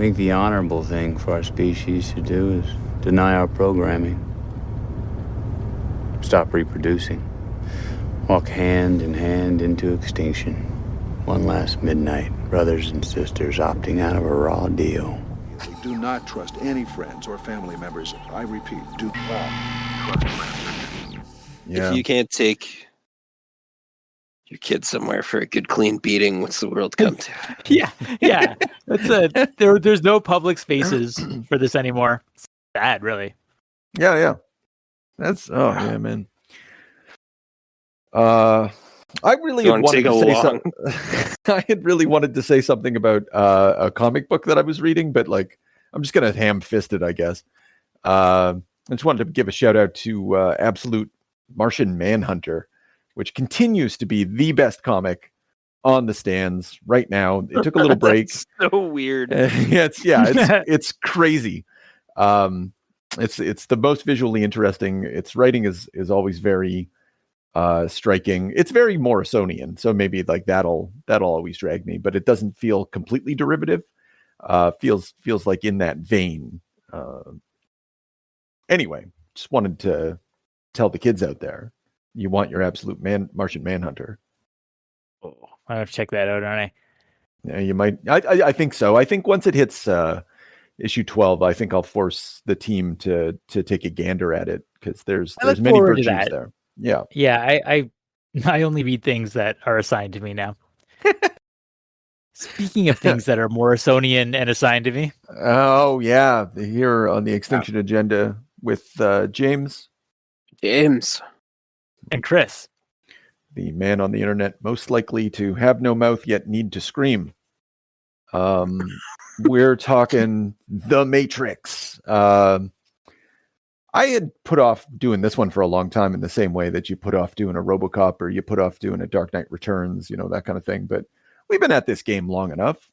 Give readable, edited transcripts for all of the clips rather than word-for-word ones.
think the honorable thing for our species to do is deny our programming. Stop reproducing. Walk hand in hand into extinction. One last midnight, brothers and sisters opting out of a raw deal. Do not trust any friends or family members. I repeat, do not trust friends. If you can't take your kid somewhere for a good clean beating, what's the world come to? yeah. There's no public spaces for this anymore. It's bad, really. Yeah. That's yeah, man. I really had wanted to say something. I had really wanted to say something about a comic book that I was reading, but like I'm just gonna ham-fist it, I guess. I just wanted to give a shout out to Absolute Martian Manhunter, which continues to be the best comic on the stands right now. It took a little break. So weird. It's crazy. It's the most visually interesting. Its writing is always very striking. It's very Morrisonian, so maybe like that'll always drag me, but it doesn't feel completely derivative. Feels like in that vein. Anyway, just wanted to tell the kids out there, you want your Absolute Martian Manhunter. Oh, I have to check that out, aren't I? Yeah, you might. I think so. I think once it hits issue 12, I think I'll force the team to take a gander at it, because there's many virtues there. Yeah. I only read things that are assigned to me now. Speaking of things that are Morrisonian and assigned to me. Oh yeah, here on the Extinction Agenda with James and Chris, the man on the internet most likely to have no mouth yet need to scream. We're talking The Matrix. I had put off doing this one for a long time, in the same way that you put off doing a RoboCop or you put off doing a Dark Knight Returns, that kind of thing. But we've been at this game long enough.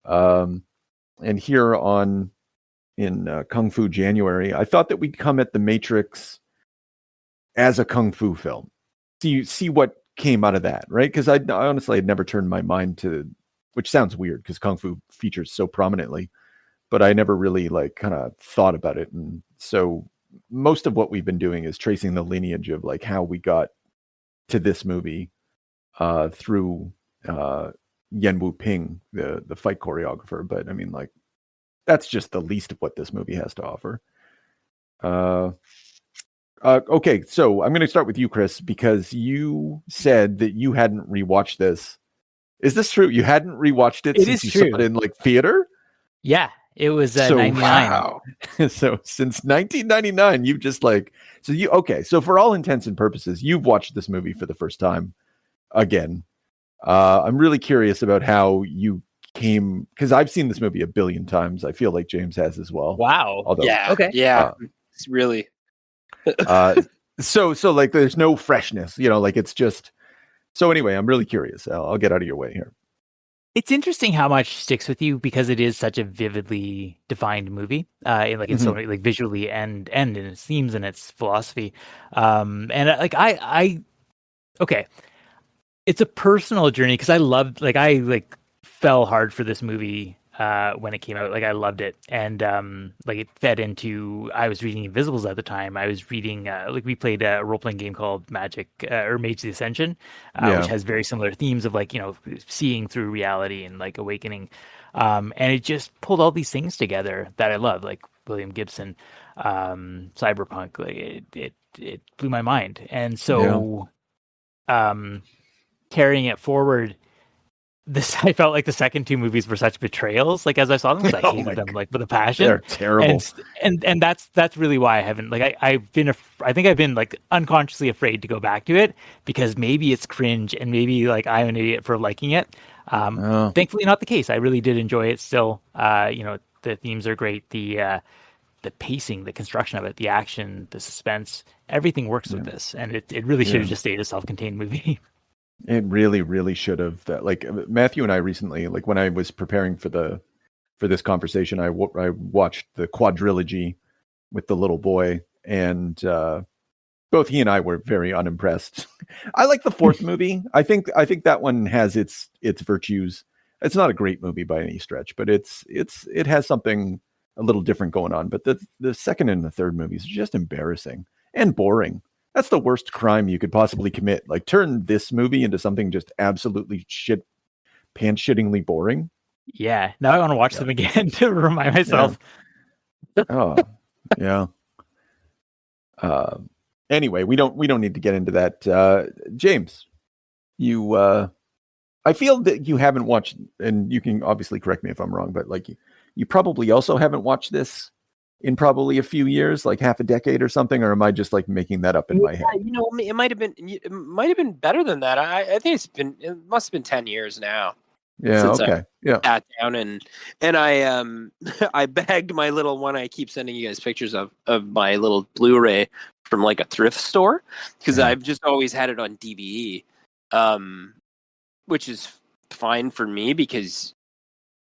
And here in Kung Fu January, I thought that we'd come at The Matrix as a Kung Fu film. See what came out of that, right? Because I honestly had never turned my mind to, which sounds weird because Kung Fu features so prominently, but I never really kind of thought about it. And so most of what we've been doing is tracing the lineage of how we got to this movie through Yen Wu Ping, the fight choreographer. But I mean, that's just the least of what this movie has to offer. Okay, so I'm going to start with you, Chris, because you said that you hadn't rewatched this. Is this true? You hadn't rewatched it since you saw it in theater? Yeah, it was 99. Wow. So since 1999, you've just so for all intents and purposes, you've watched this movie for the first time again. I'm really curious about how you came, because I've seen this movie a billion times. I feel like James has as well. Wow. Although, yeah. Okay. Yeah. It's really. So there's no freshness, it's just. So anyway, I'm really curious. I'll get out of your way here. It's interesting how much sticks with you, because it is such a vividly defined movie, in so many, visually and in its themes and its philosophy. Okay, it's a personal journey, because I loved, I fell hard for this movie when it came out. I loved it, and it fed into. I was reading Invisibles at the time. I was reading we played a role playing game called Magic or Mage the Ascension, which has very similar themes of seeing through reality and awakening, and it just pulled all these things together that I love, like William Gibson, cyberpunk. It blew my mind, and so carrying it forward. I felt like the second two movies were such betrayals. As I saw them, I hated them with a passion. They're terrible, and that's really why I haven't. I think I've been unconsciously afraid to go back to it, because maybe it's cringe and maybe I'm an idiot for liking it. Thankfully, not the case. I really did enjoy it. Still, the themes are great. The pacing, the construction of it, the action, the suspense, everything works with this, and it really should have just stayed a self-contained movie. It really, really should have. Matthew and I recently, when I was preparing for this conversation, I watched the quadrilogy with the little boy, and both he and I were very unimpressed. I like the fourth movie. I think that one has its virtues. It's not a great movie by any stretch, but it has something a little different going on. But the second and the third movies are just embarrassing and boring. That's the worst crime you could possibly commit. Like, turn this movie into something just absolutely pants-shittingly boring. Yeah, now I want to watch them again to remind myself. Yeah. Oh, yeah. Anyway, we don't need to get into that. James, you, I feel that you haven't watched, and you can obviously correct me if I'm wrong, but like you probably also haven't watched this in probably a few years, like half a decade or something, or am I just like making that up in my head? You know, it might have been better than that. I think it must have been 10 years now. Yeah. Since Okay. I sat down and I I bagged my little one. I keep sending you guys pictures of my little Blu-ray from like a thrift store because I've just always had it on DVE, which is fine for me because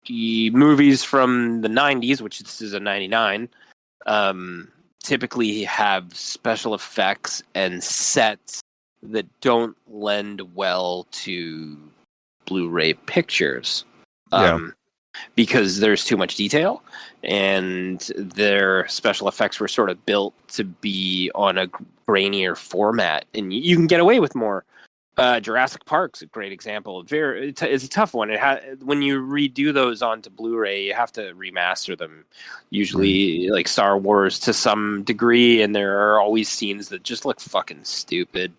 the movies from the 90s, which this is a 99, typically have special effects and sets that don't lend well to Blu-ray pictures, because there's too much detail, and their special effects were sort of built to be on a grainier format, and you can get away with more. Jurassic Park's a great example. It's a tough one. When you redo those onto Blu-ray, you have to remaster them. Usually, like Star Wars to some degree, and there are always scenes that just look fucking stupid.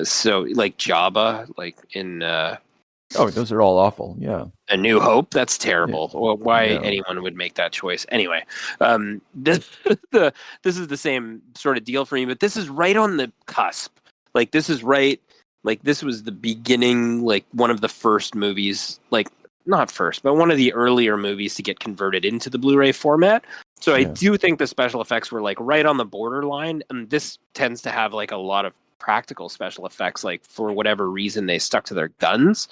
So like Jabba, like in those are all awful. Yeah. A New Hope, that's terrible. Yeah. Well, why anyone would make that choice? Anyway, this is the same sort of deal for me, but this is right on the cusp. Like this is right. Like this was the beginning. Like one of the first movies, like not first, but one of the earlier movies to get converted into the Blu-ray format. So I do think the special effects were like right on the borderline, and this tends to have like a lot of practical special effects. Like for whatever reason, they stuck to their guns.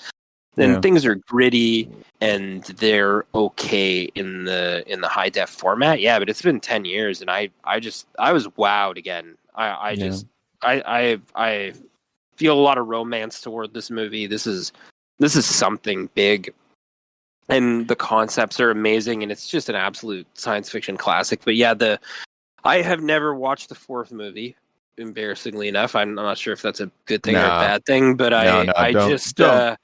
And things are gritty and they're okay in the high def format. Yeah, but it's been 10 years, and I was wowed again. I feel a lot of romance toward this movie. This is something big, and the concepts are amazing, and it's just an absolute science fiction classic. But yeah, I have never watched the fourth movie. Embarrassingly enough, I'm not sure if that's a good thing or a bad thing, but I don't.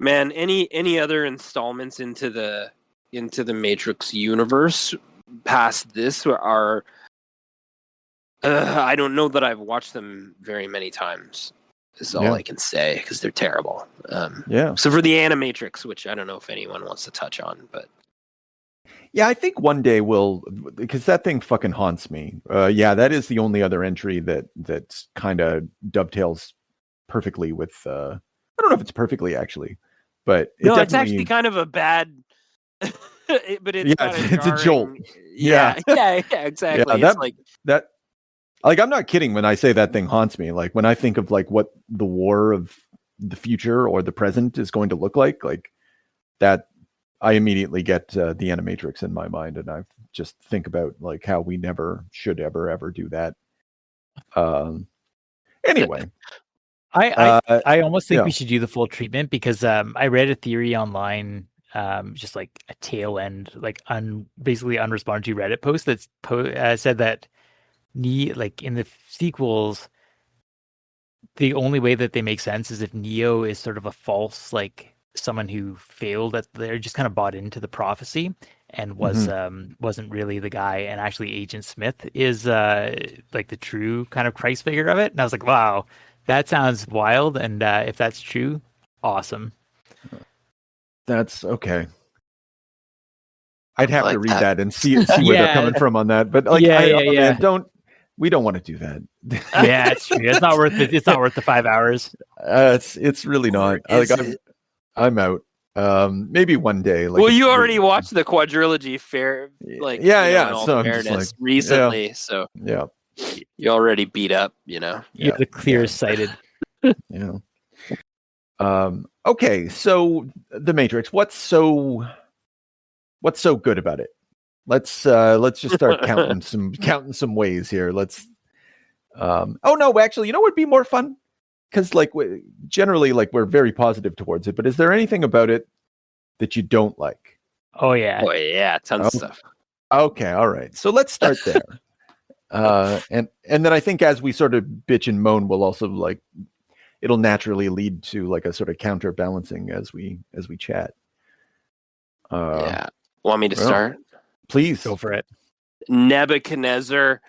Man, any other installments into the Matrix universe past this are I don't know that I've watched them very many times. Is all I can say, because they're terrible. So for the Animatrix, which I don't know if anyone wants to touch on, but yeah, I think one day we'll, because that thing fucking haunts me. That is the only other entry that kind of dovetails perfectly with. I don't know if it's perfectly actually, but it's actually kind of a bad. But it's a jolt. Yeah, exactly. Yeah, it's like that. Like, I'm not kidding when I say that thing haunts me. Like when I think of like what the war of the future or the present is going to look like that, I immediately get the Animatrix in my mind, and I just think about like how we never should ever do that. Anyway. I almost think we should do the full treatment, because I read a theory online, just like a tail end, like basically unresponded to Reddit post that said that like in the sequels, the only way that they make sense is if Neo is sort of a false, like someone who failed, that they're just kind of bought into the prophecy and wasn't really the guy, and actually Agent Smith is like the true kind of Christ figure of it. And I was like, wow, that sounds wild, and if that's true, awesome. That's okay. I'd have to read that and see where they're coming from on that. But like, man, we don't want to do that. Yeah, it's true. It's not worth it. It's not worth the 5 hours. It's really not. I'm out. Maybe one day. Like, well, you already watched the quadrilogy fair, like So I'm just like, recently. So you already beat up. You're the clearest sighted. Yeah. Okay, so The Matrix. What's so good about it? Let's just start counting some ways here. Let's. Oh no, actually, you know what would be more fun? because like generally like we're very positive towards it, but is there anything about it that you don't like? Oh yeah. Oh yeah, tons of stuff. Okay, all right. So let's start there. And then I think as we sort of bitch and moan, we'll also like it'll naturally lead to like a sort of counterbalancing as we chat. Yeah. Want me to start? Please Go for it. Nebuchadnezzar,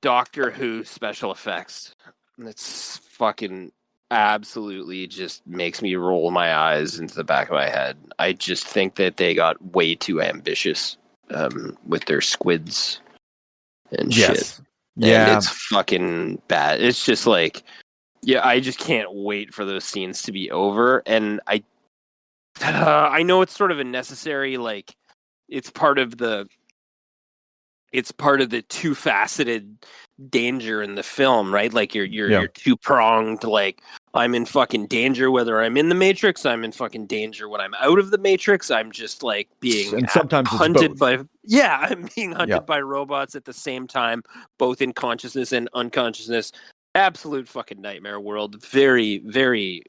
Doctor Who special effects. It's fucking absolutely just makes me roll my eyes into the back of my head. I just think that they got way too ambitious with their squids and shit. Yeah. And it's fucking bad. It's just like, yeah, I just can't wait for those scenes to be over. And I know it's sort of a necessary, like, it's part of the two-faceted danger in the film, right? Like you're two-pronged, like I'm in fucking danger whether I'm in the Matrix, I'm in fucking danger when I'm out of the Matrix. I'm just like being and sometimes hunted it's both. I'm being hunted by robots at the same time, both in consciousness and unconsciousness. Absolute fucking nightmare world. Very, very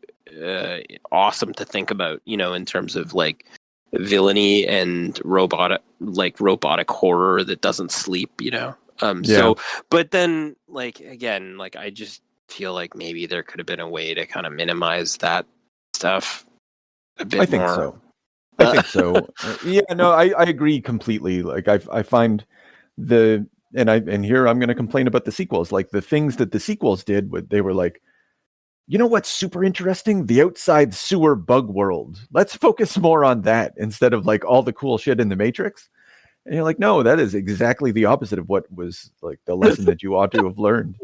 awesome to think about, in terms of like villainy and robotic horror that doesn't sleep, So, but then like, again, like I just feel like maybe there could have been a way to kind of minimize that stuff a bit more. I think so. Yeah, no, I agree completely. Like I find and here I'm going to complain about the sequels. Like the things that the sequels did, they were like, you know what's super interesting? The outside sewer bug world. Let's focus more on that instead of like all the cool shit in the Matrix. And you're like, no, that is exactly the opposite of what was like the lesson that you ought to have learned.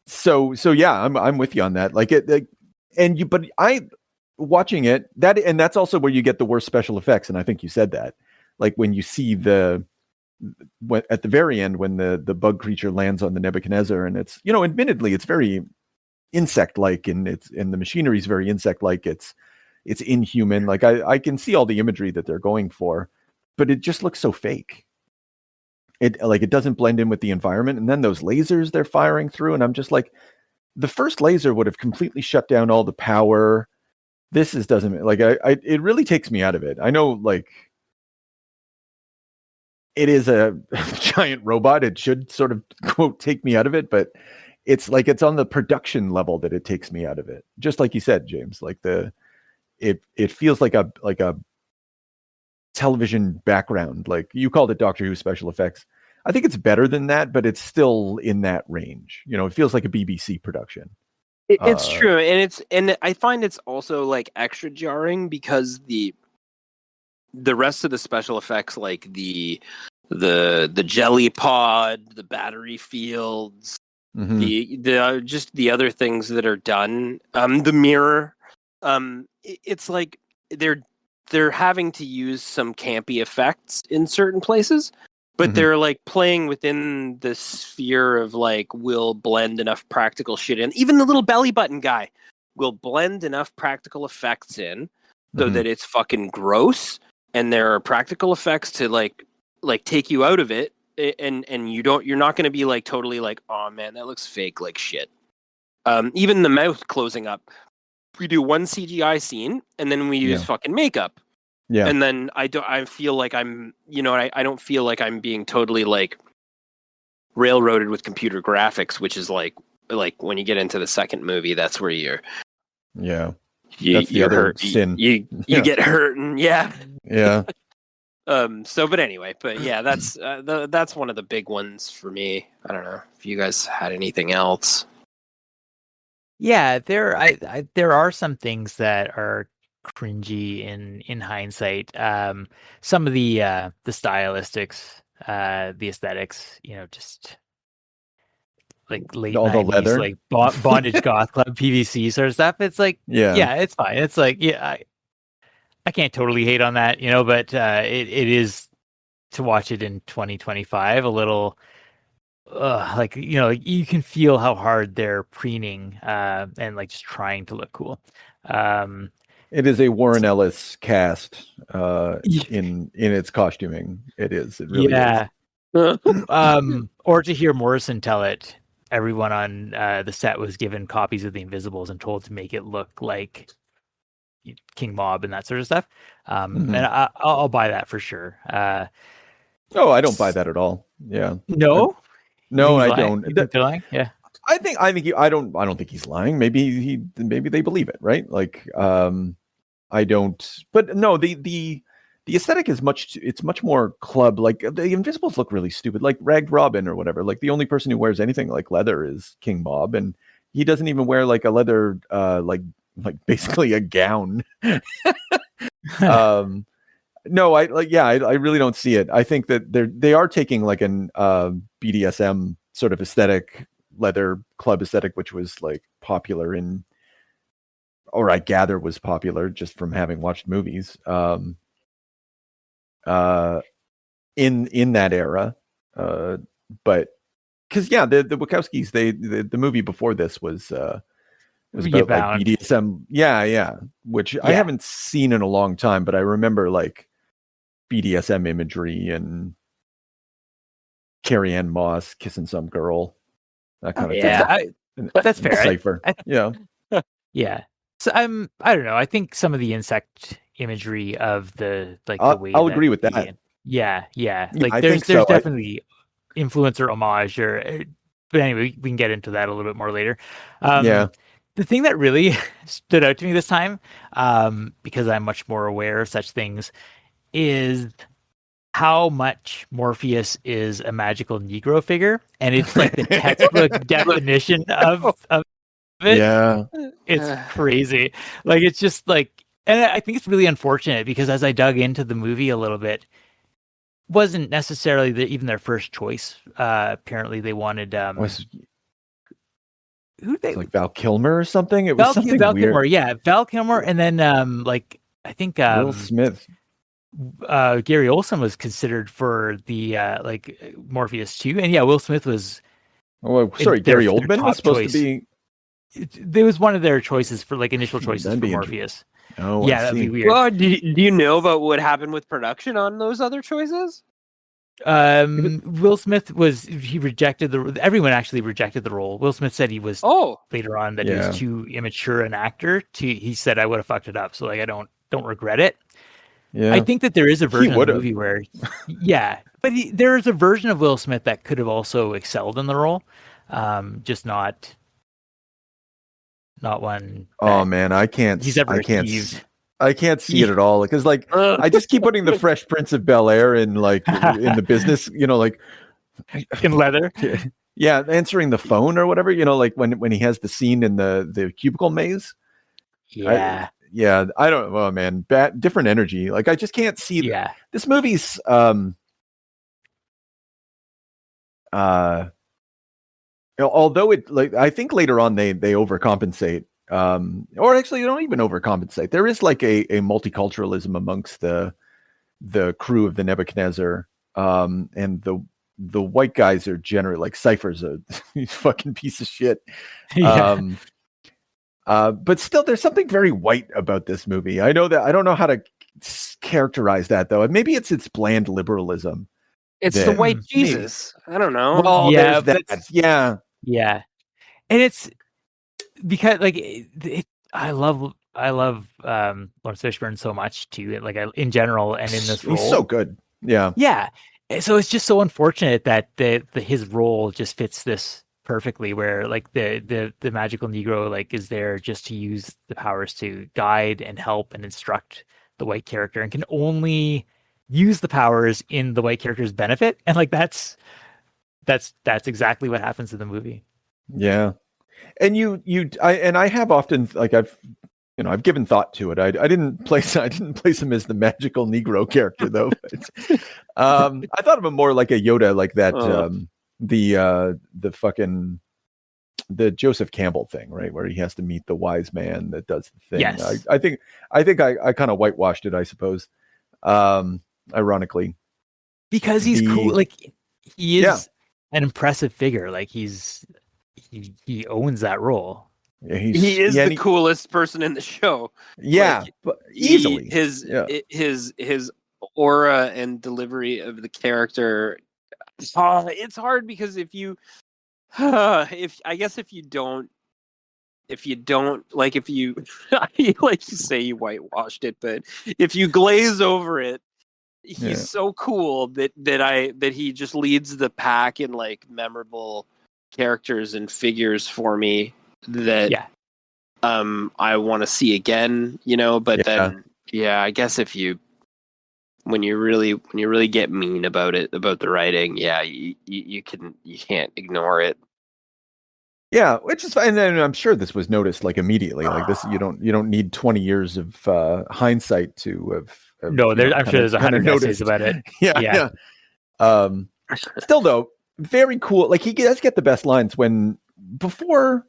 So yeah, I'm with you on that. Like but I watching it that's also where you get the worst special effects. And I think you said that, like when you see at the very end when the bug creature lands on the Nebuchadnezzar, and it's admittedly it's very insect-like, and the machinery is very insect-like. It's inhuman. Like I can see all the imagery that they're going for, but it just looks so fake. It doesn't blend in with the environment. And then those lasers they're firing through, and I'm just like, the first laser would have completely shut down all the power. This doesn't like it really takes me out of it. I know like it is a giant robot. It should sort of quote take me out of it, but it's like it's on the production level that it takes me out of it. Just like you said, James, like it feels like a television background. Like you called it Doctor Who special effects. I think it's better than that, but it's still in that range. It feels like a BBC production. It's true, and I find it's also like extra jarring because the rest of the special effects, like the jelly pod, the battery fields, just the other things that are done, the mirror, it's like they're having to use some campy effects in certain places, but they're like playing within the sphere of like, we'll blend enough practical shit in. Even the little belly button guy will blend enough practical effects in so that it's fucking gross, and there are practical effects to like take you out of it, and you're not going to be like totally like, oh man, that looks fake like shit. Even the mouth closing up, we do one CGI scene and then we use fucking makeup. Yeah. And then I feel like I'm, I don't feel like I'm being totally like railroaded with computer graphics, which is like when you get into the second movie, that's where you're hurt. Sin. You get hurt, and yeah. But anyway, that's one of the big ones for me. I don't know if you guys had anything else. Yeah, there are some things that are cringy in hindsight. Some of the stylistics, the aesthetics, just like late all 90s, the leather, like bondage goth club PVC sort of stuff. It's like it's fine. It's like I can't totally hate on that, but it is, to watch it in 2025 a little like you can feel how hard they're preening and like just trying to look cool. It is a Warren Ellis cast in its costuming. It is. It really is. Or to hear Morrison tell it, everyone on the set was given copies of The Invisibles and told to make it look like King Mob and that sort of stuff. And I'll buy that for sure. Oh, I don't buy that at all. Yeah. No, No, I lying? don't. You think they're lying? Yeah. I think I don't think he's lying. Maybe they believe it, right? Like, I don't. But no, the aesthetic is much more club. Like the Invisibles look really stupid, like Ragged Robin or whatever. Like the only person who wears anything like leather is King Bob, and he doesn't even wear like a leather, like basically a gown. No, I really don't see it. I think that they are taking like an BDSM sort of aesthetic, leather club aesthetic, which was like popular or I gather was popular just from having watched movies in that era. But because the Wachowskis, the movie before this was about like BDSM. Yeah. Which I haven't seen in a long time, but I remember like BDSM imagery and Carrie Ann Moss kissing some girl. That kind of thing. That's fair. Cypher. Yeah. So I don't know. I think some of the insect imagery of the way I'll agree with that. Yeah. Like there's definitely influencer homage but anyway, we can get into that a little bit more later. The thing that really stood out to me this time, because I'm much more aware of such things, is how much Morpheus is a magical Negro figure, and it's like the textbook definition of it. Yeah, it's crazy. Like it's just like, and I think it's really unfortunate because as I dug into the movie a little bit, wasn't necessarily even their first choice. Apparently, they wanted like Val Kilmer or something. It was something Val weird. Kilmer, yeah, Val Kilmer, and then I think Will Smith. Gary Olson was considered for the Morpheus 2, and Will Smith was. Oh, sorry, Gary Oldman was supposed to be. There was one of their choices for initial choices for Morpheus. Oh, yeah, that'd be weird. Well, do you know about what happened with production on those other choices? Will Smith rejected everyone actually rejected the role. Will Smith said he was later on that he was too immature an actor. He said I would have fucked it up, so I don't regret it. Yeah. I think that there is a version of the movie where, but there is a version of Will Smith that could have also excelled in the role, just not one. Oh man, I can't see it at all because I just keep putting the Fresh Prince of Bel-Air in in the business, in leather. Yeah, answering the phone or whatever, when he has the scene in the cubicle maze. Yeah. I don't know, man. Different energy. I just can't see. Yeah, this movie's although it I think later on they overcompensate, or actually they don't even overcompensate. There is a multiculturalism amongst the crew of the Nebuchadnezzar, and the white guys are generally Cypher's a fucking piece of shit. Yeah. But still, there's something very white about this movie. I know that I don't know how to characterize that though. Maybe it's bland liberalism. It's the white Jesus. I don't know. Well, yeah, yeah, and it's because I love Lawrence Fishburne so much too. In general and in this role, he's so good. Yeah. So it's just so unfortunate that his role just fits this perfectly, where the magical Negro is there just to use the powers to guide and help and instruct the white character, and can only use the powers in the white character's benefit, and that's exactly what happens in the movie. Yeah, and I have often I've given thought to it. I didn't place him as the magical Negro character though. But, I thought of him more like a Yoda, like that. The Joseph Campbell thing, right, where he has to meet the wise man that does the thing. Yes. I think I kind of whitewashed it, I suppose. Ironically, because he's cool. He is an impressive figure. He owns that role. Yeah, he is the coolest person in the show. Yeah, but easily his aura and delivery of the character. It's hard because if you If I guess if you don't like, if you I like to say you whitewashed it, but if you glaze over it, he's so cool that he just leads the pack in like memorable characters and figures for me that I want to see again, but then I guess if you when you really get mean about the writing, you can't ignore it. Yeah, which is fine. And I'm sure this was noticed like immediately. Like this, you don't need 20 years of hindsight to have No, I'm sure there's 100 essays about it. Yeah. Still though, very cool. Like he does get the best lines before.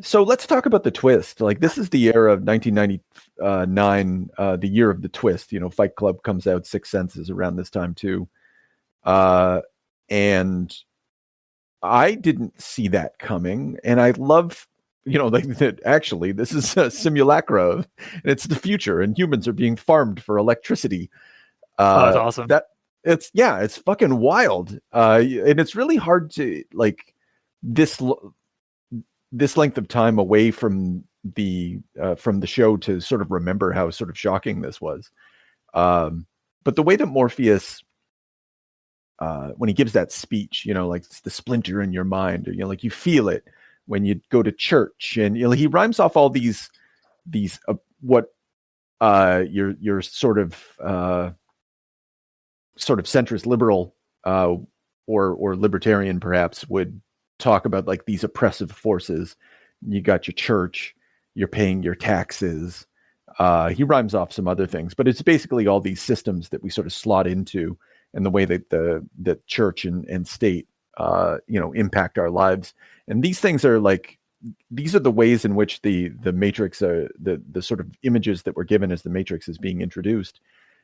So let's talk about the twist. Like this is the era of 1999, the year of the twist. Fight Club comes out, Sixth Sense is around this time too, and I didn't see that coming, and I love, like that. Actually, this is a simulacra, and it's the future, and humans are being farmed for electricity. That's awesome. It's fucking wild, and it's really hard to like this length of time away from the show to sort of remember how sort of shocking this was. But the way that Morpheus, when he gives that speech, like it's the splinter in your mind, or, like you feel it when you go to church, and he rhymes off all these what your sort of centrist liberal or libertarian perhaps would talk about, like these oppressive forces. You got your church, you're paying your taxes. He rhymes off some other things, but it's basically all these systems that we sort of slot into, and the way that the church and state, impact our lives. And these things are like, these are the ways in which the Matrix are the sort of images that were given as the Matrix is being introduced.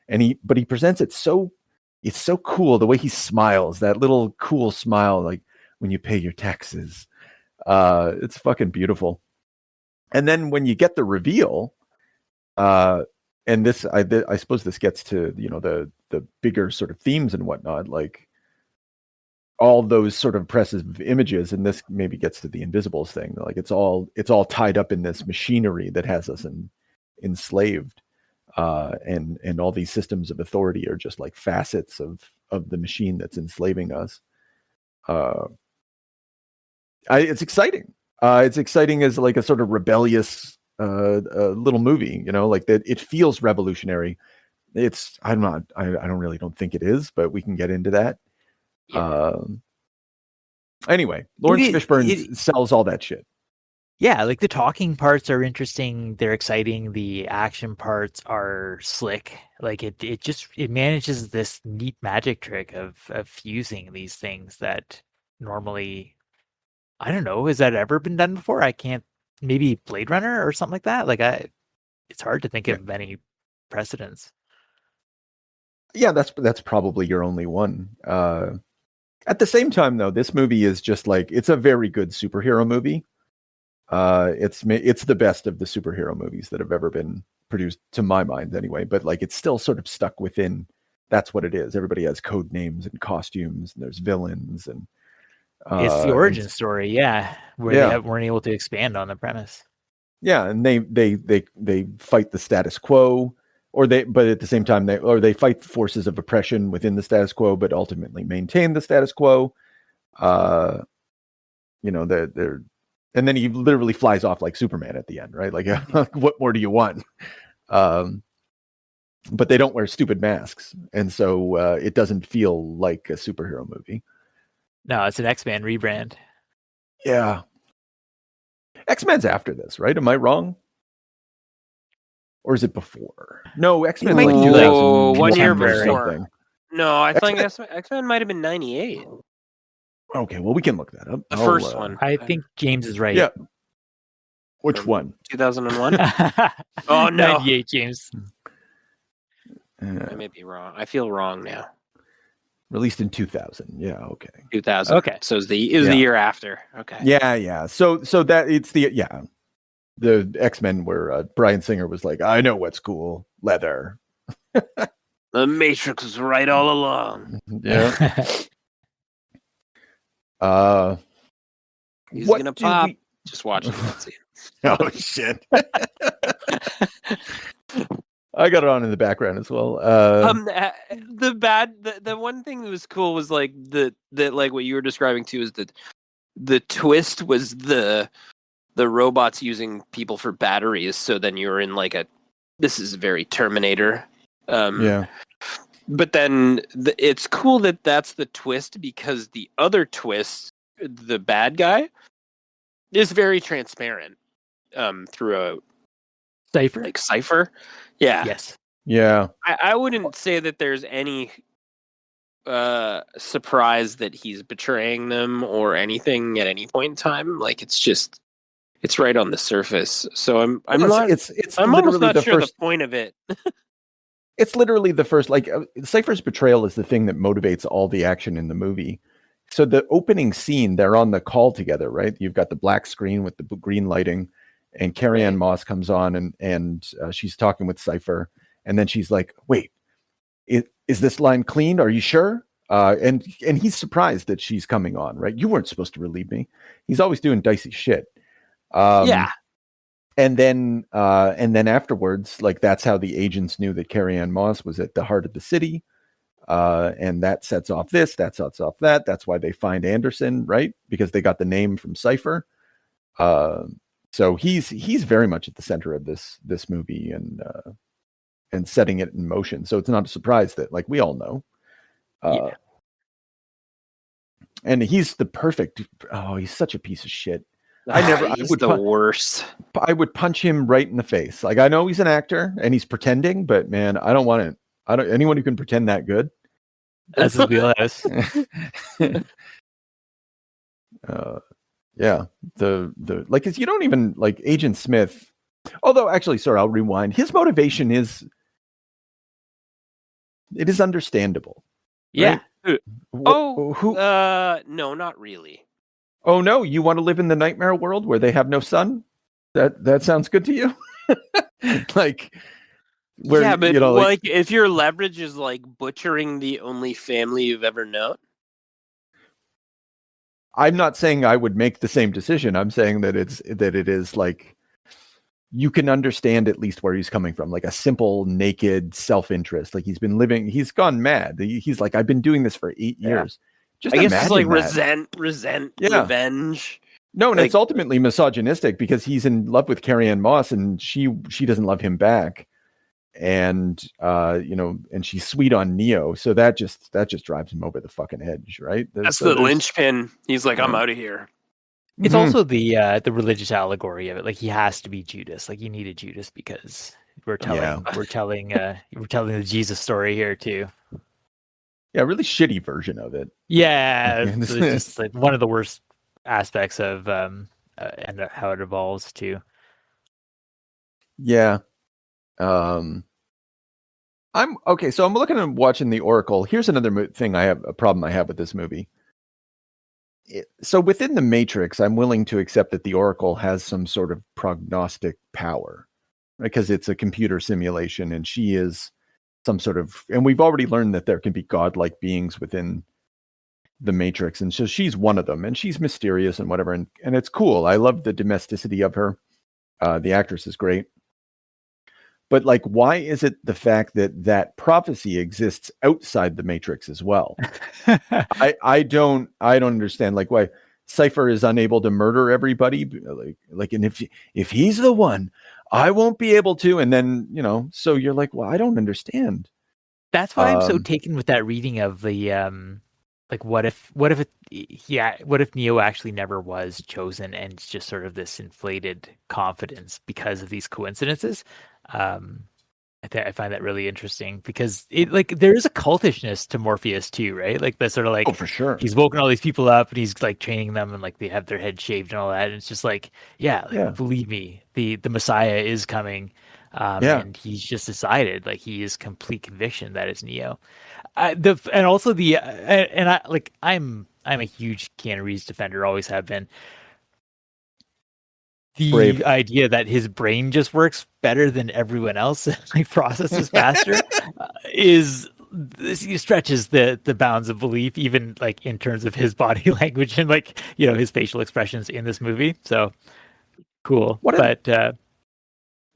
And he presents it it's so cool. The way he smiles, that little cool smile, like when you pay your taxes, it's fucking beautiful. And then when you get the reveal, and this, I suppose this gets to, the bigger sort of themes and whatnot, like all those sort of oppressive images. And this maybe gets to the Invisibles thing. Like it's all tied up in this machinery that has us enslaved. And all these systems of authority are just like facets of the machine that's enslaving us. It's exciting. It's exciting as like a sort of rebellious little movie, like that. It feels revolutionary. I don't think it is, but we can get into that. Anyway, Lawrence Fishburne sells all that shit. Yeah, like the talking parts are interesting. They're exciting. The action parts are slick. Like it manages this neat magic trick of fusing these things that normally, I don't know, has that ever been done before? I can't. Maybe Blade Runner or something like that. Like it's hard to think of any precedents. Yeah, that's probably your only one. At the same time, though, this movie is just like, it's a very good superhero movie. It's the best of the superhero movies that have ever been produced, to my mind, anyway. But like, it's still sort of stuck within. That's what it is. Everybody has code names and costumes, and there's villains, and it's the origin story, where they weren't able to expand on the premise. Yeah, and they fight the status quo, but at the same time they fight forces of oppression within the status quo, but ultimately maintain the status quo. They're and then he literally flies off like Superman at the end, right? Like, what more do you want? But they don't wear stupid masks, and so it doesn't feel like a superhero movie. No, it's an X-Men rebrand. Yeah. X-Men's after this, right? Am I wrong? Or is it before? No, X-Men's like 2000. 1 year before. Something. No, I think X-Men might have been 98. Okay, well, we can look that up. The first one. I think James is right. Yeah. Which one? 2001? Oh, no. 98, James. I may be wrong. I feel wrong now. Released in 2000. Yeah, okay. 2000. Okay. So it was the year after. Okay. Yeah. So that it's the X-Men where Bryan Singer was like, I know what's cool. Leather. The Matrix was right all along. Yeah. He's What gonna do pop. we- Just watching that scene. Oh shit! I got it on in the background as well. The one thing that was cool was like like what you were describing too is that the twist was the robots using people for batteries. So then you're in like this is very Terminator. Yeah. But then it's cool that that's the twist, because the other twist, the bad guy, is very transparent through Cypher? like cipher. Yeah. Yes. Yeah. I wouldn't say that there's any surprise that he's betraying them or anything at any point in time. Like it's right on the surface. So I'm Well, not It's I'm almost literally not the sure first. the point of it. It's literally the first. Like Cypher's betrayal is the thing that motivates all the action in the movie. So the opening scene, they're on the call together, right? You've got the black screen with the green lighting, and Carrie Ann Moss comes on, and she's talking with Cypher, and then she's like, "Wait, is this line cleaned? Are you sure?" And he's surprised that she's coming on, right? You weren't supposed to relieve me. He's always doing dicey shit. Yeah. And then afterwards, like that's how the agents knew that Carrie Ann Moss was at the heart of the city. And that sets off this, that sets off that. That's why they find Anderson, right? Because they got the name from Cypher. So he's very much at the center of this movie and setting it in motion. So it's not a surprise that, like, we all know. Yeah. And he's the perfect. Oh, he's such a piece of shit. He's the worst. I would punch him right in the face. Like, I know he's an actor and he's pretending, but man, I don't want it. Anyone who can pretend that good. That's his wheelhouse. Yeah. The like, cause you don't even like Agent Smith. Although actually, sorry, I'll rewind. His motivation is understandable. Yeah. Right? No, not really. Oh no, you want to live in the nightmare world where they have no sun? That sounds good to you? Like, where, yeah, but you know, like if your leverage is like butchering the only family you've ever known. I'm not saying I would make the same decision. I'm saying that it is like, you can understand at least where he's coming from, like a simple, naked self-interest. Like he's gone mad. He's like, I've been doing this for 8 years. Just I guess it's like imagine that. revenge. No, and Like, it's ultimately misogynistic because he's in love with Carrie Ann Moss and she doesn't love him back. And and she's sweet on Neo. So that just drives him over the fucking edge, right? That's the linchpin. He's like, I'm out of here. It's also the religious allegory of it. Like, he has to be Judas. Like, you need a Judas because we're telling the Jesus story here too. Yeah, a really shitty version of it. Yeah, it's just like one of the worst aspects of and how it evolves too. Yeah. I'm okay. So I'm looking and watching The Oracle. Here's another thing a problem I have with this movie. So within the Matrix, I'm willing to accept that the Oracle has some sort of prognostic power, right? Because it's a computer simulation and she is some sort of, and we've already learned that there can be godlike beings within the Matrix. And so she's one of them and she's mysterious and whatever. And it's cool. I love the domesticity of her. The actress is great. But like, why is it the fact that prophecy exists outside the Matrix as well? I don't understand, like, why Cypher is unable to murder everybody. Like, and if he's the one, I won't be able to. And then, so you're like, well, I don't understand. That's why I'm so taken with that reading of the like, what if Neo actually never was chosen and it's just sort of this inflated confidence because of these coincidences? I find that really interesting because there is a cultishness to Morpheus too, right? Like, that's sort of like, oh, for sure, he's woken all these people up and he's like training them and like they have their head shaved and all that. And it's just like, believe me, the Messiah is coming. And he's just decided, like, he is complete conviction that it's Neo. I'm a huge Keanu Reeves defender, always have been. The Brave. idea that his brain just works better than everyone else, like processes faster, is this he stretches the bounds of belief, even like in terms of his body language and like his facial expressions in this movie. So cool.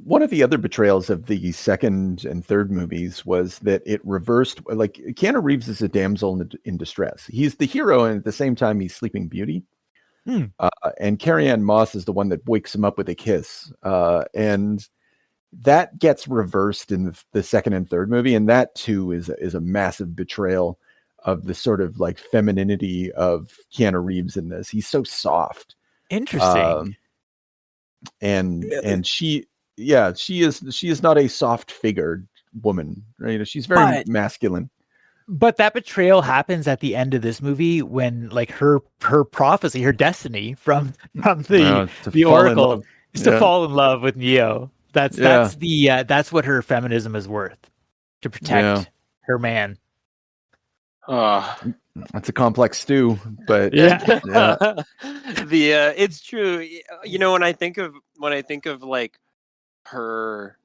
One of the other betrayals of the second and third movies was that it reversed. Like Keanu Reeves is a damsel in distress. He's the hero, and at the same time, he's Sleeping Beauty. And Carrie-Anne Moss is the one that wakes him up with a kiss. And that gets reversed in the second and third movie, and that too is a massive betrayal of the sort of like femininity of Keanu Reeves in this. He's so soft. Interesting. And she is not a soft figured woman, right? She's very masculine. But that betrayal happens at the end of this movie when like her prophecy, her destiny from the Oracle is to fall in love with Neo. That's what her feminism is worth, to protect her man. That's a complex stew, but it's true. When I think of like her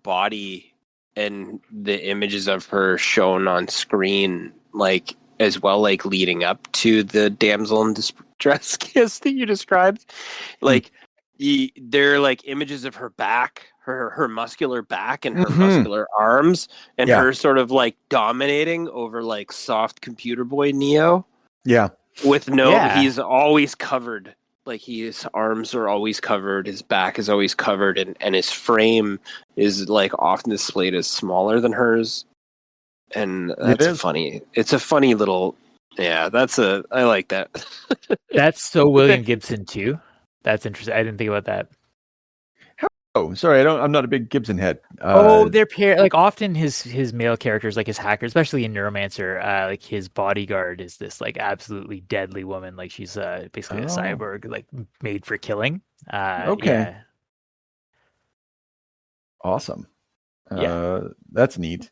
body and the images of her shown on screen, like as well, like leading up to the damsel in distress kiss that you described, like they're like images of her back, her muscular back and her muscular arms, and her sort of like dominating over like soft computer boy Neo. Yeah. With he's always covered. Like his arms are always covered, his back is always covered, and his frame is like often displayed as smaller than hers. And that's funny. It's a funny little, I like that. That's so William Gibson too. That's interesting. I didn't think about that. Oh, sorry. I'm not a big Gibson head. They're like often his male characters, like his hacker, especially in Neuromancer, like his bodyguard is this like absolutely deadly woman. Like she's basically a cyborg, like made for killing. Okay. Yeah. Awesome. That's neat.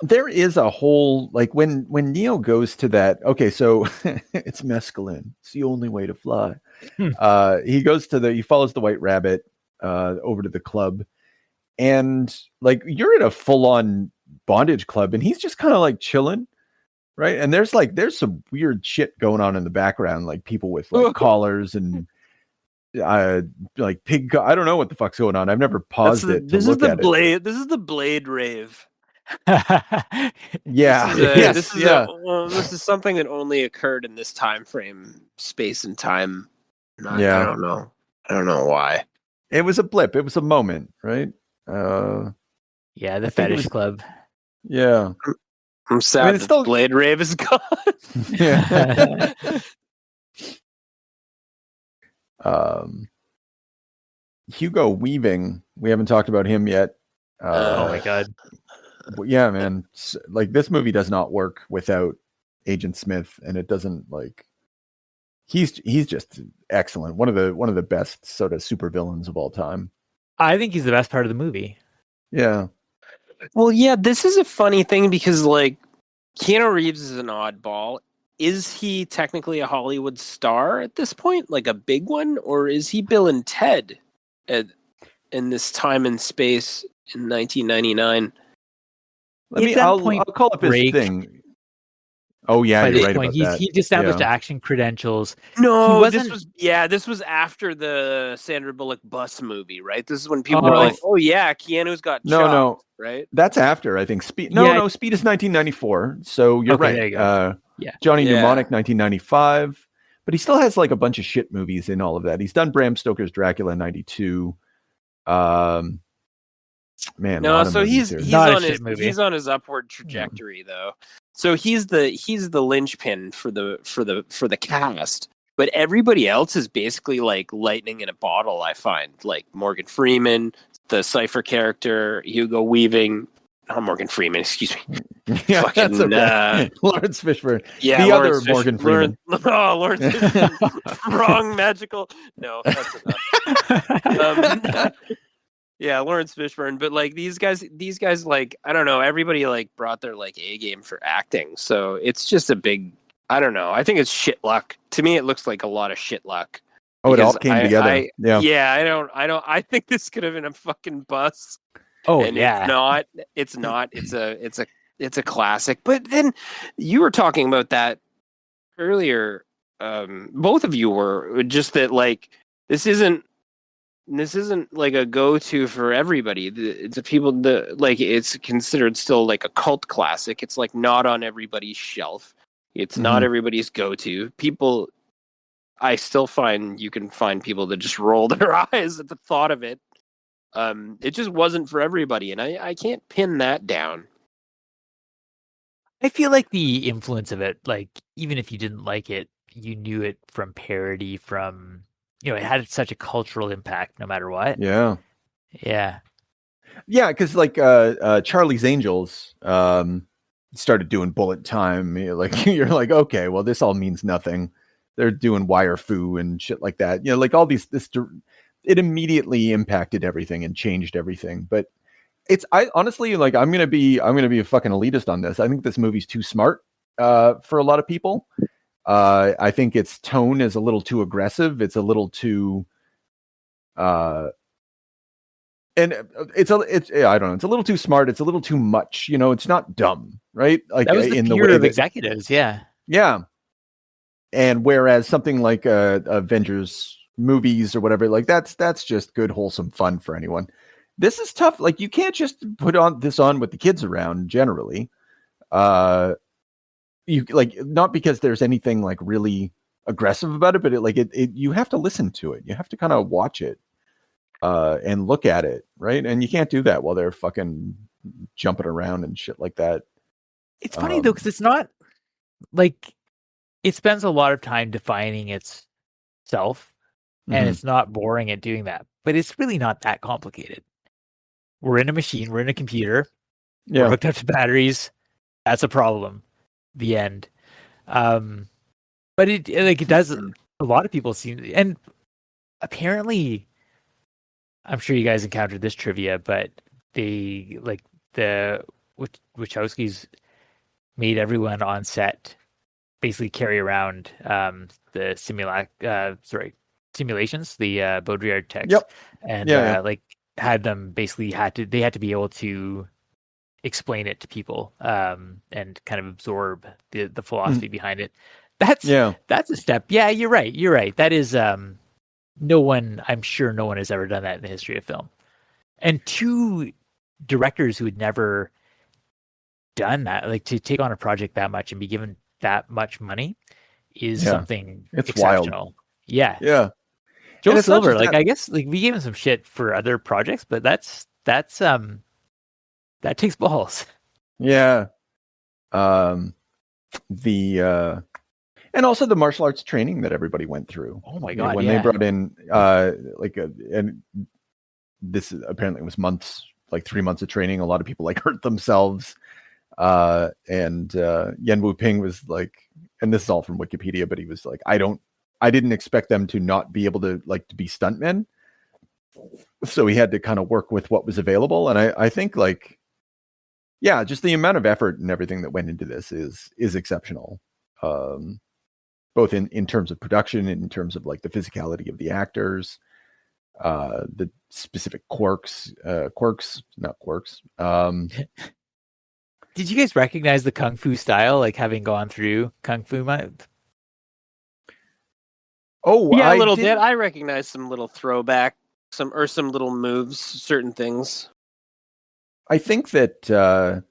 There is a whole like when Neo goes to that. Okay, so it's mescaline. It's the only way to fly. He follows the White Rabbit over to the club, and like you're at a full on bondage club, and he's just kind of like chilling, right? And there's some weird shit going on in the background, like people with like collars and like pig. I don't know what the fuck's going on. I've never paused it to look at it. This is the Blade rave. This is something that only occurred in this time frame, space and time. I don't know why. It was a blip. It was a moment, right? The fetish club. Yeah, I'm sad that Blade rave is gone. Yeah. Hugo Weaving. We haven't talked about him yet. Oh my god. Yeah, man. Like this movie does not work without Agent Smith, and it doesn't like. He's just excellent. One of the best sort of supervillains of all time. I think he's the best part of the movie. Yeah. Well, yeah. This is a funny thing because like Keanu Reeves is an oddball. Is he technically a Hollywood star at this point, like a big one, or is he Bill and Ted in this time and space in 1999? I'll call up his thing. Oh yeah, you're right about that. He established action credentials. No, this was after the Sandra Bullock bus movie, right? This is when people were like, "Oh yeah, Keanu's got chopped," right? That's after I think Speed. No, Speed is 1994. So you're right. There you go. Johnny Mnemonic 1995, but he still has like a bunch of shit movies in all of that. He's done Bram Stoker's Dracula in 92. Man, no, so he's on his upward trajectory though. So he's the linchpin for the cast, but everybody else is basically like lightning in a bottle. I find like Morgan Freeman, the Cypher character, Hugo Weaving, Morgan Freeman, excuse me. Yeah, that's okay. Lawrence Fishburne. Yeah, the other Morgan Freeman. Lawrence Fishburne. Wrong magical. No, that's enough. Yeah, Lawrence Fishburne, but like these guys, like I don't know, everybody like brought their like A game for acting, so it's just a big, I don't know. I think it's shit luck. To me, it looks like a lot of shit luck. Oh, it all because came together. I think this could have been a fucking bust. Oh And yeah. it's not. It's a classic. But then you were talking about that earlier. Both of you were just that like this isn't like a go-to for everybody. The people like it's considered still like a cult classic. It's like not on everybody's shelf. It's not everybody's go-to. People, I still find you can find people that just roll their eyes at the thought of it. It just wasn't for everybody, and I can't pin that down. I feel like the influence of it, like even if you didn't like it, you knew it from parody, from it had such a cultural impact no matter what. Yeah. Yeah. Yeah, because like Charlie's Angels started doing bullet time. Like you're like, okay, well, this all means nothing. They're doing wire foo and shit like that. Like all these it immediately impacted everything and changed everything. But I honestly, like, I'm gonna be a fucking elitist on this. I think this movie's too smart for a lot of people. I think its tone is a little too aggressive. It's a little too and I don't know. It's a little too smart. It's a little too much. It's not dumb, right? Like That was the in the fear way of that, executives, yeah. yeah. And whereas something like Avengers movies or whatever, like that's just good, wholesome fun for anyone. This is tough. Like you can't just put this on with the kids around. Generally, you like not because there's anything like really aggressive about it, but you have to listen to it. You have to kind of watch it and look at it, right? And you can't do that while they're fucking jumping around and shit like that. It's funny though, because it's not like it spends a lot of time defining itself, and it's not boring at doing that. But it's really not that complicated. We're in a machine. We're in a computer. Yeah. We're hooked up to batteries. That's a problem. The end. But it does. A lot of people seem, and apparently, I'm sure you guys encountered this trivia, but they like the Wachowskis made everyone on set basically carry around the simulations, the Baudrillard text, Yep. and like had them basically they had to be able to explain it to people and kind of absorb the philosophy behind it. That's a step. Yeah, you're right. That is I'm sure no one has ever done that in the history of film. And two directors who had never done that, like to take on a project that much and be given that much money is something exceptional. Wild. Yeah. Yeah. Joel Silver, like I guess like we gave him some shit for other projects, but that takes balls. Yeah. And also the martial arts training that everybody went through. Oh my God. When they brought in and this apparently was months, like 3 months of training. A lot of people like hurt themselves. And Yen Wu Ping was like, and this is all from Wikipedia, but he was like, I didn't expect them to not be able to be stuntmen. So he had to kind of work with what was available. And I think like, yeah, just the amount of effort and everything that went into this is exceptional. Both in terms of production and in terms of like the physicality of the actors, the specific quirks. Did you guys recognize the Kung Fu style, like having gone through Kung Fu month? Oh, yeah, a little bit. I recognize some little throwback, some little moves, certain things. I think that,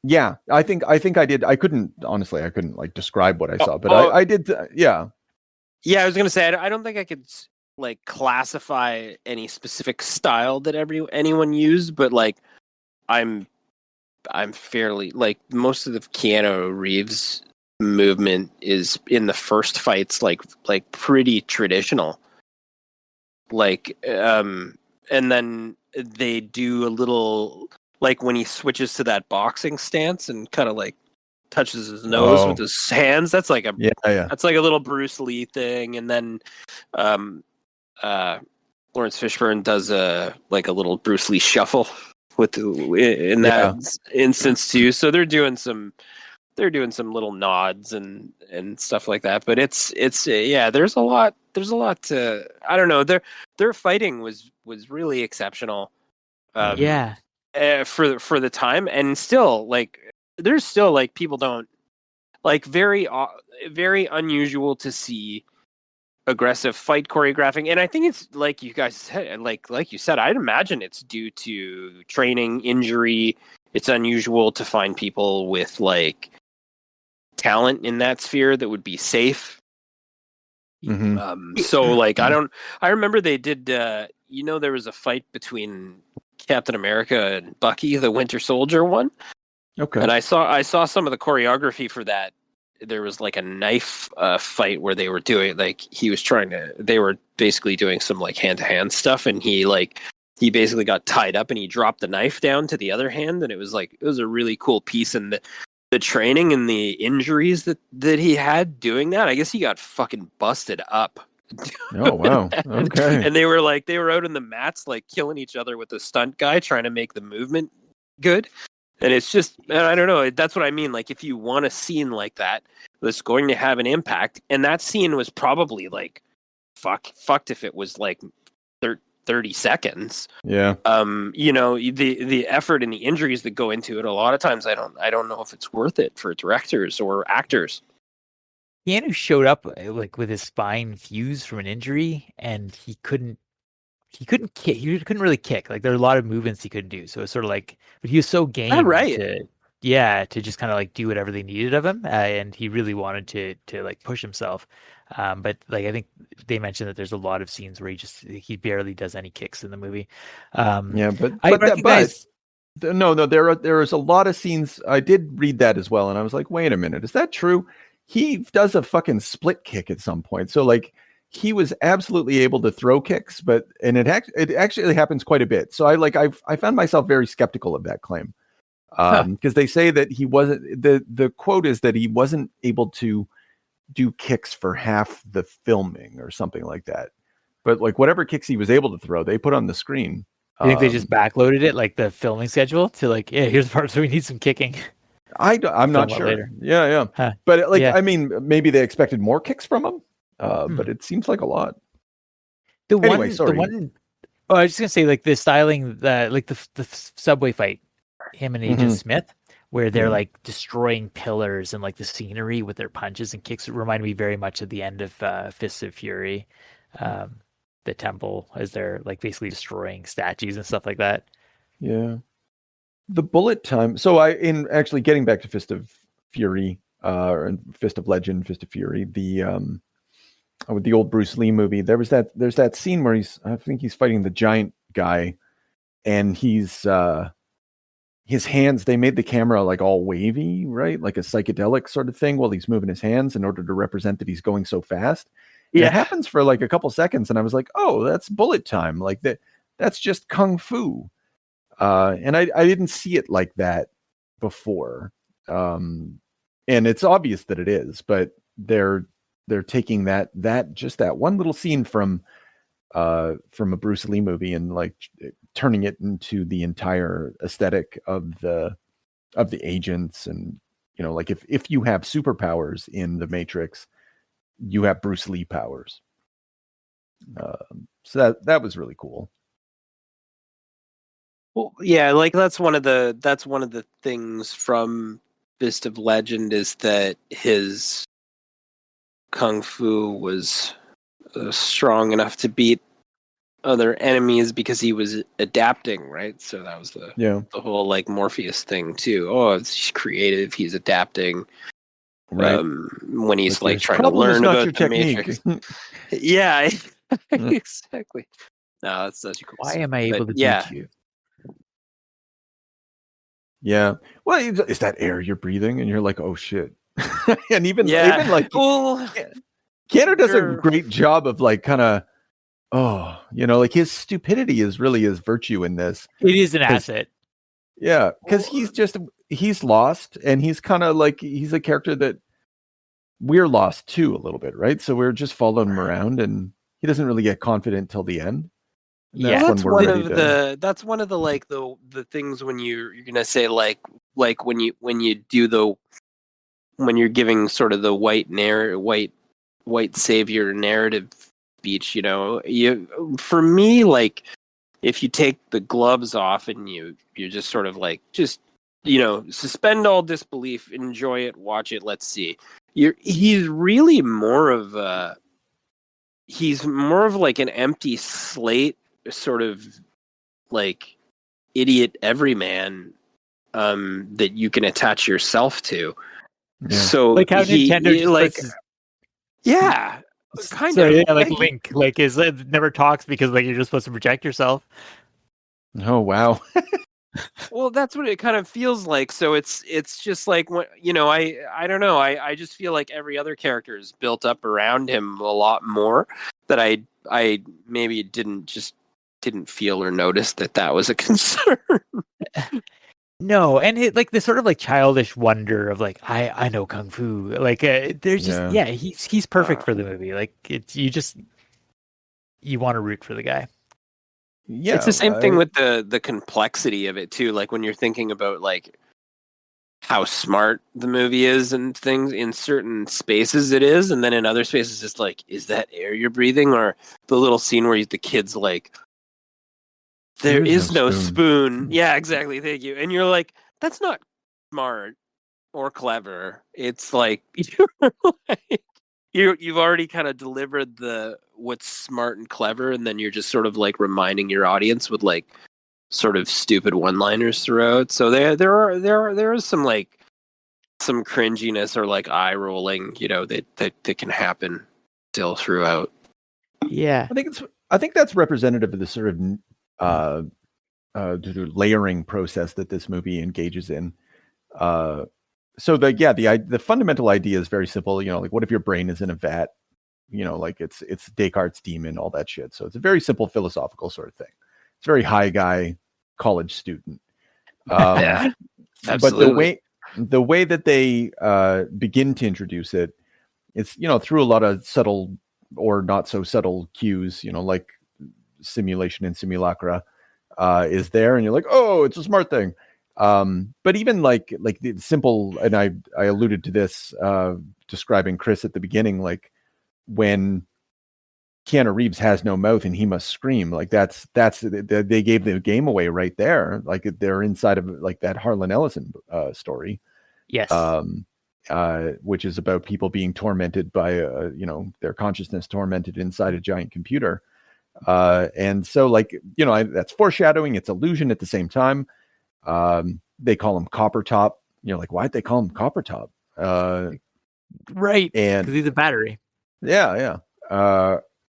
yeah, I think I did. I couldn't like describe what I saw, but I did. Yeah. Yeah, I was gonna say I don't think I could like classify any specific style that anyone used, but like I'm fairly like most of the Keanu Reeves movement is in the first fights like pretty traditional. Like and then they do a little like when he switches to that boxing stance and kind of like touches his nose with his hands. That's like that's like a little Bruce Lee thing. And then Lawrence Fishburne does a little Bruce Lee shuffle in that instance too. So they're doing some doing some little nods and stuff like that. But it's yeah, there's a lot to, I don't know. Their fighting was really exceptional. Yeah. For the time, and still like there's still like people don't like very unusual to see aggressive fight choreographing, and I think it's like you guys said, like you said, I'd imagine it's due to training, injury. It's unusual to find people with like talent in that sphere that would be safe. So like I remember they did there was a fight between Captain America and Bucky, the Winter Soldier one. Okay. And I saw some of the choreography for that. There was like a knife fight where they were doing like they were basically doing some like hand-to-hand stuff, and he basically got tied up and he dropped the knife down to the other hand, and it was a really cool piece. And the training and the injuries that he had doing that, I guess he got fucking busted up. Oh wow. Okay. And they were out in the mats like killing each other with the stunt guy trying to make the movement good. And it's just, I don't know, that's what I mean. Like, if you want a scene like that that's going to have an impact, and that scene was probably like fucked if it was like 30 seconds. Yeah. The effort and the injuries that go into it, a lot of times I don't know if it's worth it for directors or actors. Keanu showed up like with his spine fused from an injury, and he couldn't kick. He couldn't really kick. Like, there are a lot of movements he couldn't do. So it's sort of like, but he was so game to just kind of like do whatever they needed of him, and he really wanted to like push himself. But like, I think they mentioned that there's a lot of scenes where he barely does any kicks in the movie. There is a lot of scenes. I did read that as well, and I was like, wait a minute, is that true? He does a fucking split kick at some point. So like, he was absolutely able to throw kicks, and it actually happens quite a bit. So I found myself very skeptical of that claim, because they say that he wasn't, the quote is that he wasn't able to do kicks for half the filming or something like that. But like, whatever kicks he was able to throw, they put on the screen. You think they just backloaded it, like the filming schedule, to like, yeah, here's the parts where we need some kicking. I'm not sure. Later. Yeah. Huh. But like, yeah. I mean, maybe they expected more kicks from him. But it seems like a lot. I was just gonna say, like, the styling, like the subway fight, him and Agent Smith, where they're like destroying pillars and like the scenery with their punches and kicks, reminded me very much of the end of Fists of Fury, the temple, as they're like basically destroying statues and stuff like that. Yeah. The bullet time. So in actually getting back to Fist of Fury, or Fist of Legend, Fist of Fury, with the old Bruce Lee movie, there's that scene where I think he's fighting the giant guy, and he's his hands, they made the camera like all wavy, right? Like a psychedelic sort of thing while he's moving his hands in order to represent that he's going so fast. Yeah. It happens for like a couple seconds, and I was like, oh, that's bullet time. Like that's just kung fu. And I didn't see it like that before. And it's obvious that it is, but they're taking that one little scene from a Bruce Lee movie and like turning it into the entire aesthetic of the agents. And, you know, like if you have superpowers in the Matrix, you have Bruce Lee powers. So that was really cool. Well, yeah, like that's one of the things from Fist of Legend, is that his kung fu was strong enough to beat other enemies because he was adapting, right? So that was the whole like Morpheus thing too. Oh, he's creative, he's adapting. Right. When he's like trying to learn about the Matrix. Yeah, exactly. No, that's such a cool. Why am I able to beat you? Yeah. Well, is that air you're breathing? And you're like, oh shit. And even like, Keanu does a great job of like kind of, like his stupidity is really his virtue in this. It is an asset. Yeah, because he's lost, and he's kind of like, he's a character that we're lost too a little bit, right? So we're just following him around, and he doesn't really get confident till the end. That's one of the like the things when you're gonna say like when you do when you're giving sort of the white savior narrative speech, for me, like, if you take the gloves off and you're just sort of like, suspend all disbelief, enjoy it, watch it, let's see. He's really he's more of like an empty slate, sort of like idiot everyman that you can attach yourself to. Yeah. So like how Nintendo just like puts kind so, of yeah, like Link, like is never talks because like you're just supposed to project yourself. Oh wow. Well, that's what it kind of feels like. So it's just like, I don't know. I just feel like every other character is built up around him a lot more, that I maybe didn't feel or notice that was a concern. No, and it like this sort of like childish wonder of like I know kung fu. Like there's just he's perfect for the movie. Like it's you want to root for the guy. Yeah, it's the same thing with the complexity of it too. Like when you're thinking about like how smart the movie is and things, in certain spaces it is, and then in other spaces it's like, is that air you're breathing? Or the little scene where the kid's like, there is no spoon. Yeah, exactly. Thank you. And you're like, that's not smart or clever. It's like you've already kind of delivered what's smart and clever, and then you're just sort of like reminding your audience with like sort of stupid one-liners throughout. So there is some like some cringiness or like eye rolling, that can happen still throughout. Yeah, I think that's representative of the sort of layering process that this movie engages in. So the fundamental idea is very simple. Like, what if your brain is in a vat? Like it's Descartes' demon, all that shit. So it's a very simple philosophical sort of thing. It's very high guy college student. Yeah, absolutely. But the way that they begin to introduce it, it's through a lot of subtle or not so subtle cues. Like simulation and simulacra is there, and you're like, oh, it's a smart thing. But even like the simple, and I alluded to this describing Chris at the beginning, like when Keanu Reeves has no mouth and he must scream, like that's they gave the game away right there. Like they're inside of like that Harlan Ellison story. yes. Which is about people being tormented by their consciousness tormented inside a giant computer. And so like, that's foreshadowing, it's illusion at the same time. They call him Copper Top. Like, why'd they call him Copper Top? Right. And because he's a battery. Yeah.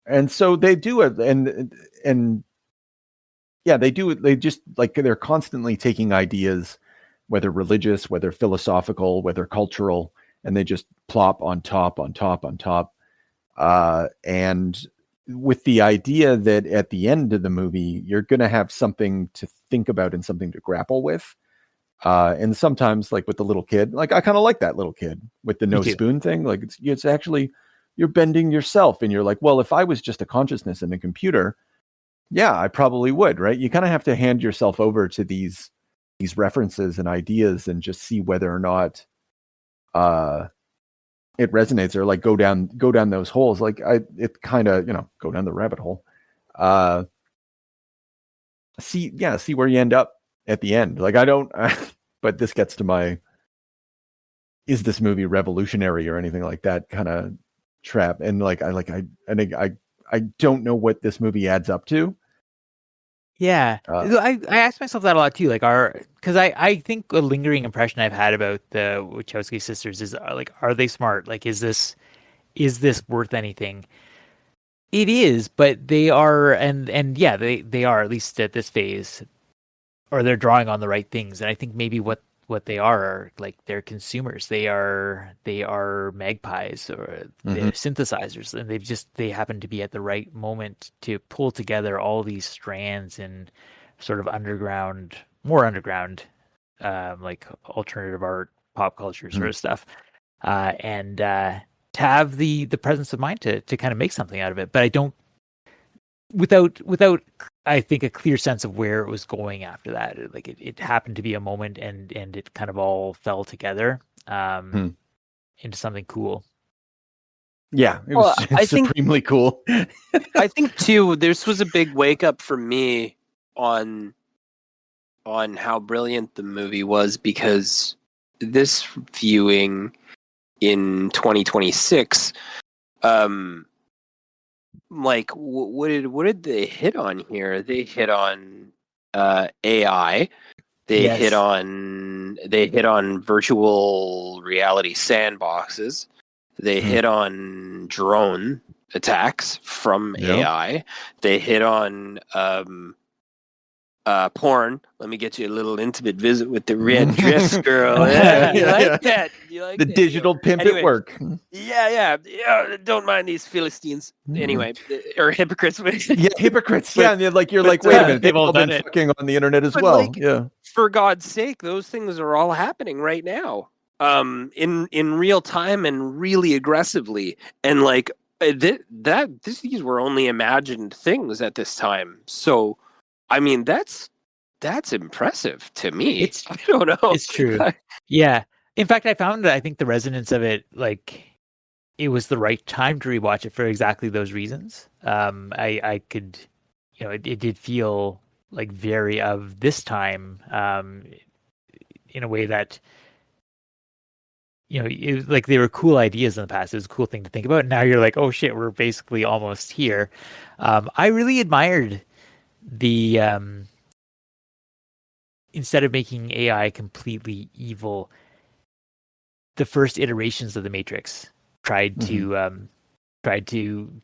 And so they do it, and yeah, they do it. They just like, they're constantly taking ideas, whether religious, whether philosophical, whether cultural, and they just plop on top. And with the idea that at the end of the movie, you're going to have something to think about and something to grapple with. And sometimes, like with the little kid, like I kind of like that little kid with the no spoon thing. Like it's actually, you're bending yourself, and you're like, well, if I was just a consciousness in a computer, yeah, I probably would, right? You kind of have to hand yourself over to these references and ideas and just see whether or not it resonates, or like go down those holes. Like it kind of, go down the rabbit hole. See where you end up at the end. Like but this gets to is this movie revolutionary or anything like that kind of trap. And I don't know what this movie adds up to. Yeah, I ask myself that a lot too. Like, because I think a lingering impression I've had about the Wachowski sisters is like, are they smart? Like, is this worth anything? It is, but they are, and yeah, they are, at least at this phase, or they're drawing on the right things. And I think maybe what they are like, they're consumers. They are magpies, or they're synthesizers, and they happen to be at the right moment to pull together all these strands in sort of more underground, like alternative art, pop culture sort of stuff, and to have the presence of mind to kind of make something out of it. But I don't, without I think a clear sense of where it was going after that. Like it happened to be a moment, and it kind of all fell together. into something cool. Yeah, it Well, was I think- supremely cool. I think too, this was a big wake up for me on how brilliant the movie was, because this viewing in 2026, like what did they hit on here? They hit on AI. They Yes. hit on virtual reality sandboxes. They hit on drone attacks from AI. They hit on porn. Let me get you a little intimate visit with the red dress girl. Yeah, you like that? You like The that? digital pimp Anyway, at work. Yeah. Don't mind these Philistines. Anyway, or hypocrites. Yeah, hypocrites. Yeah, and you're like, wait a minute, they've all been done it. fucking on the internet as But, well. like, Yeah. For God's sake, those things are all happening right now, in real time and really aggressively. And like these were only imagined things at this time. So, I mean, that's impressive to me. I don't know. It's true. Yeah. In fact, I think the resonance of it, like, it was the right time to rewatch it for exactly those reasons. I could, it did feel like very of this time, in a way that, it was like they were cool ideas in the past. It was a cool thing to think about. Now you're like, oh shit, we're basically almost here. I really admired the, instead of making AI completely evil, the first iterations of the Matrix tried to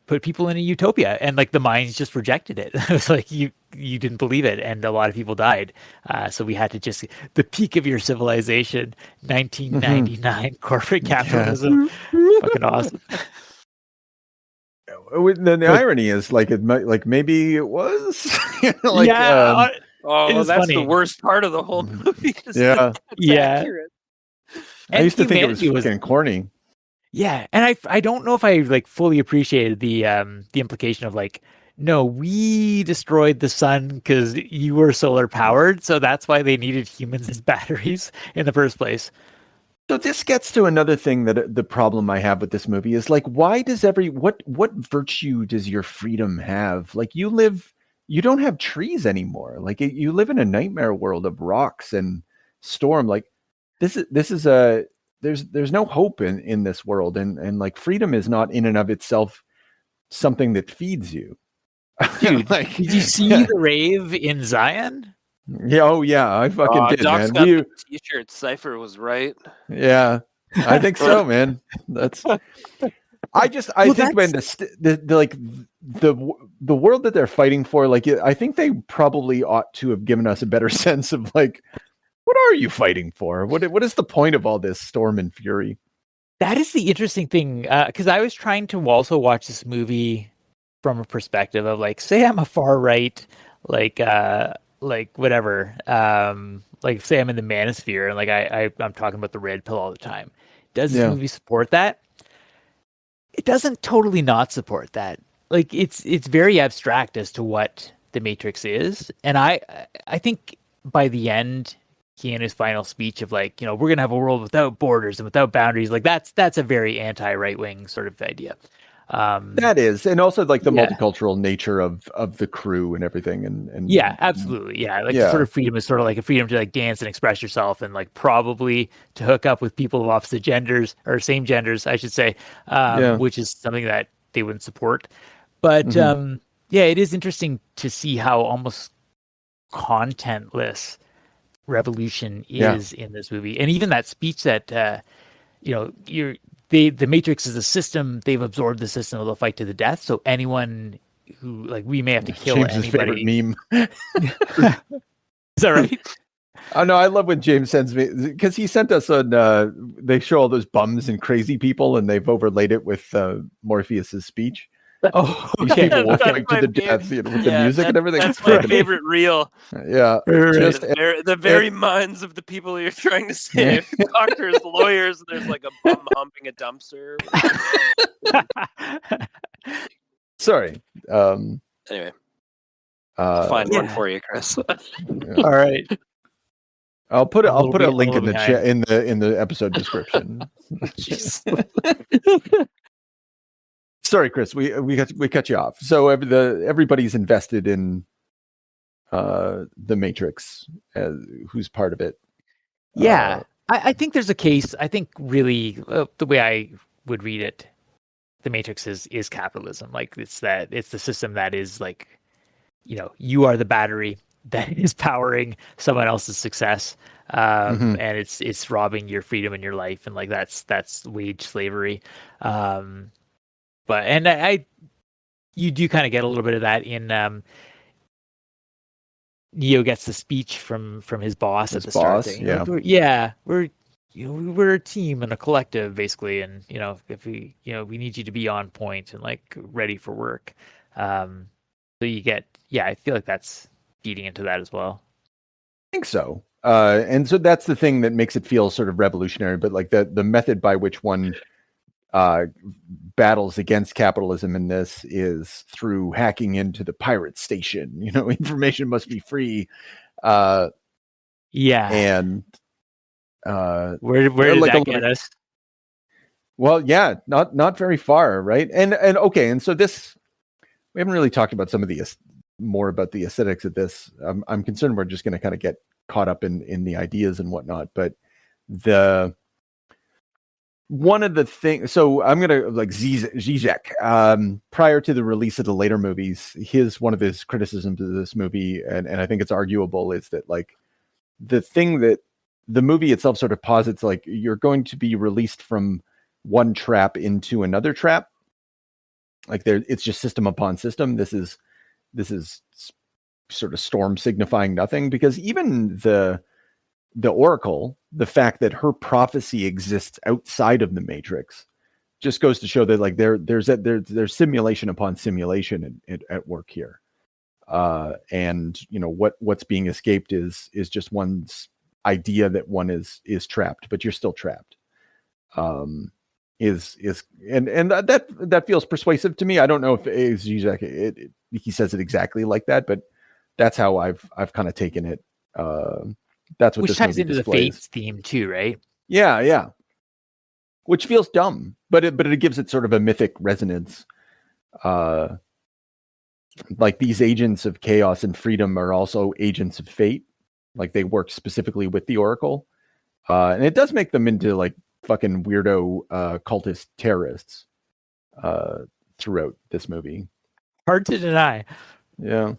put people in a utopia, and like the minds just rejected it. It was like you didn't believe it, and a lot of people died. So we had to just, the peak of your civilization, 1999 corporate capitalism, fucking awesome. Then the irony is, like, maybe it was. Like, yeah, Oh, is that's funny. the worst part of the whole movie. Yeah. Accurate. I used to think it was humanity fucking corny. Yeah, and I don't know if I like fully appreciated the implication of like, no, we destroyed the sun because you were solar powered, so that's why they needed humans as batteries in the first place. So this gets to another thing that the problem I have with this movie is, like, why does what virtue does your freedom have? Like, you don't have trees anymore. Like, you live in a nightmare world of rocks and storm. Like, this is there's no hope in this world, and like, freedom is not in and of itself something that feeds you. Dude, like, did you see the rave in Zion? Yeah, oh yeah, I fucking did, Doc's man. got the t-shirt. Cypher was right. Yeah, I think so, man. That's. I think, man, the world that they're fighting for, like, I think they probably ought to have given us a better sense of, like, what are you fighting for? What is the point of all this storm and fury? That is the interesting thing, because I was trying to also watch this movie from a perspective of, like, say I'm a far right, like whatever, like, say I'm in the manosphere, and like I'm talking about the red pill all the time. Does this movie support that? It doesn't totally not support that. Like, it's very abstract as to what the Matrix is, and I think by the end, Keanu's final speech of, like, we're gonna have a world without borders and without boundaries, like that's a very anti-right wing sort of idea. That is, and also, like, the multicultural nature of the crew and everything, and yeah, absolutely, yeah. Like, sort of freedom is sort of like a freedom to, like, dance and express yourself, and, like, probably to hook up with people of opposite genders, or same genders, I should say, which is something that they wouldn't support. But yeah, it is interesting to see how almost contentless revolution is in this movie, and even that speech that the Matrix is a system. They've absorbed the system. They'll fight to the death. So anyone who, like, we may have to kill James's anybody. favorite meme. Is that right? Oh no, I love when James sends me, because he sent us on. They show all those bums and crazy people, and they've overlaid it with Morpheus's speech. Oh, These okay. people will fight to the death, with the music and everything. That's my favorite reel. Yeah, Just the very minds of the people you're trying to save. Doctors, lawyers. There's like a bum humping a dumpster. Sorry. Anyway, I'll find one for you, Chris. All right. I'll put a link in the behind. chat in the episode description. Jeez. Sorry, Chris, we cut you off. So everybody's invested in the Matrix, who's part of it. Yeah, I think there's a case. I think really the way I would read it, the Matrix is capitalism. Like it's the system that is like, you are the battery that is powering someone else's success, and it's robbing your freedom in your life, and like that's wage slavery. But you do kind of get a little bit of that in Neo gets the speech from his boss at the start. We're a team and a collective basically, and if we need you to be on point and like ready for work. So you get, I feel like that's feeding into that as well. I think so. And so that's the thing that makes it feel sort of revolutionary, but like the method by which one battles against capitalism in this is through hacking into the pirate station. Information must be free. And where did that get us? Well, yeah, not very far, right? And okay, and so this, we haven't really talked about some of the more about the aesthetics of this. I'm concerned we're just going to kind of get caught up in the ideas and whatnot, but one of the things, so I'm going to like Zizek, prior to the release of the later movies, one of his criticisms of this movie, and I think it's arguable, is that like the thing that the movie itself sort of posits, like you're going to be released from one trap into another trap. Like it's just system upon system. This is sort of storm signifying nothing, because even the Oracle, the fact that her prophecy exists outside of the Matrix, just goes to show that like there's simulation upon simulation at work here, and what's being escaped is just one's idea that one is trapped, but you're still trapped. And that feels persuasive to me. I don't know if Zizek, he says it exactly like that, but that's how I've kind of taken it. That's what which this ties movie into displays. the Fates theme too, right? Yeah. Which feels dumb, but it gives it sort of a mythic resonance. Like these agents of chaos and freedom are also agents of fate. Like they work specifically with the Oracle, and it does make them into like fucking weirdo cultist terrorists throughout this movie. Hard to deny. Yeah.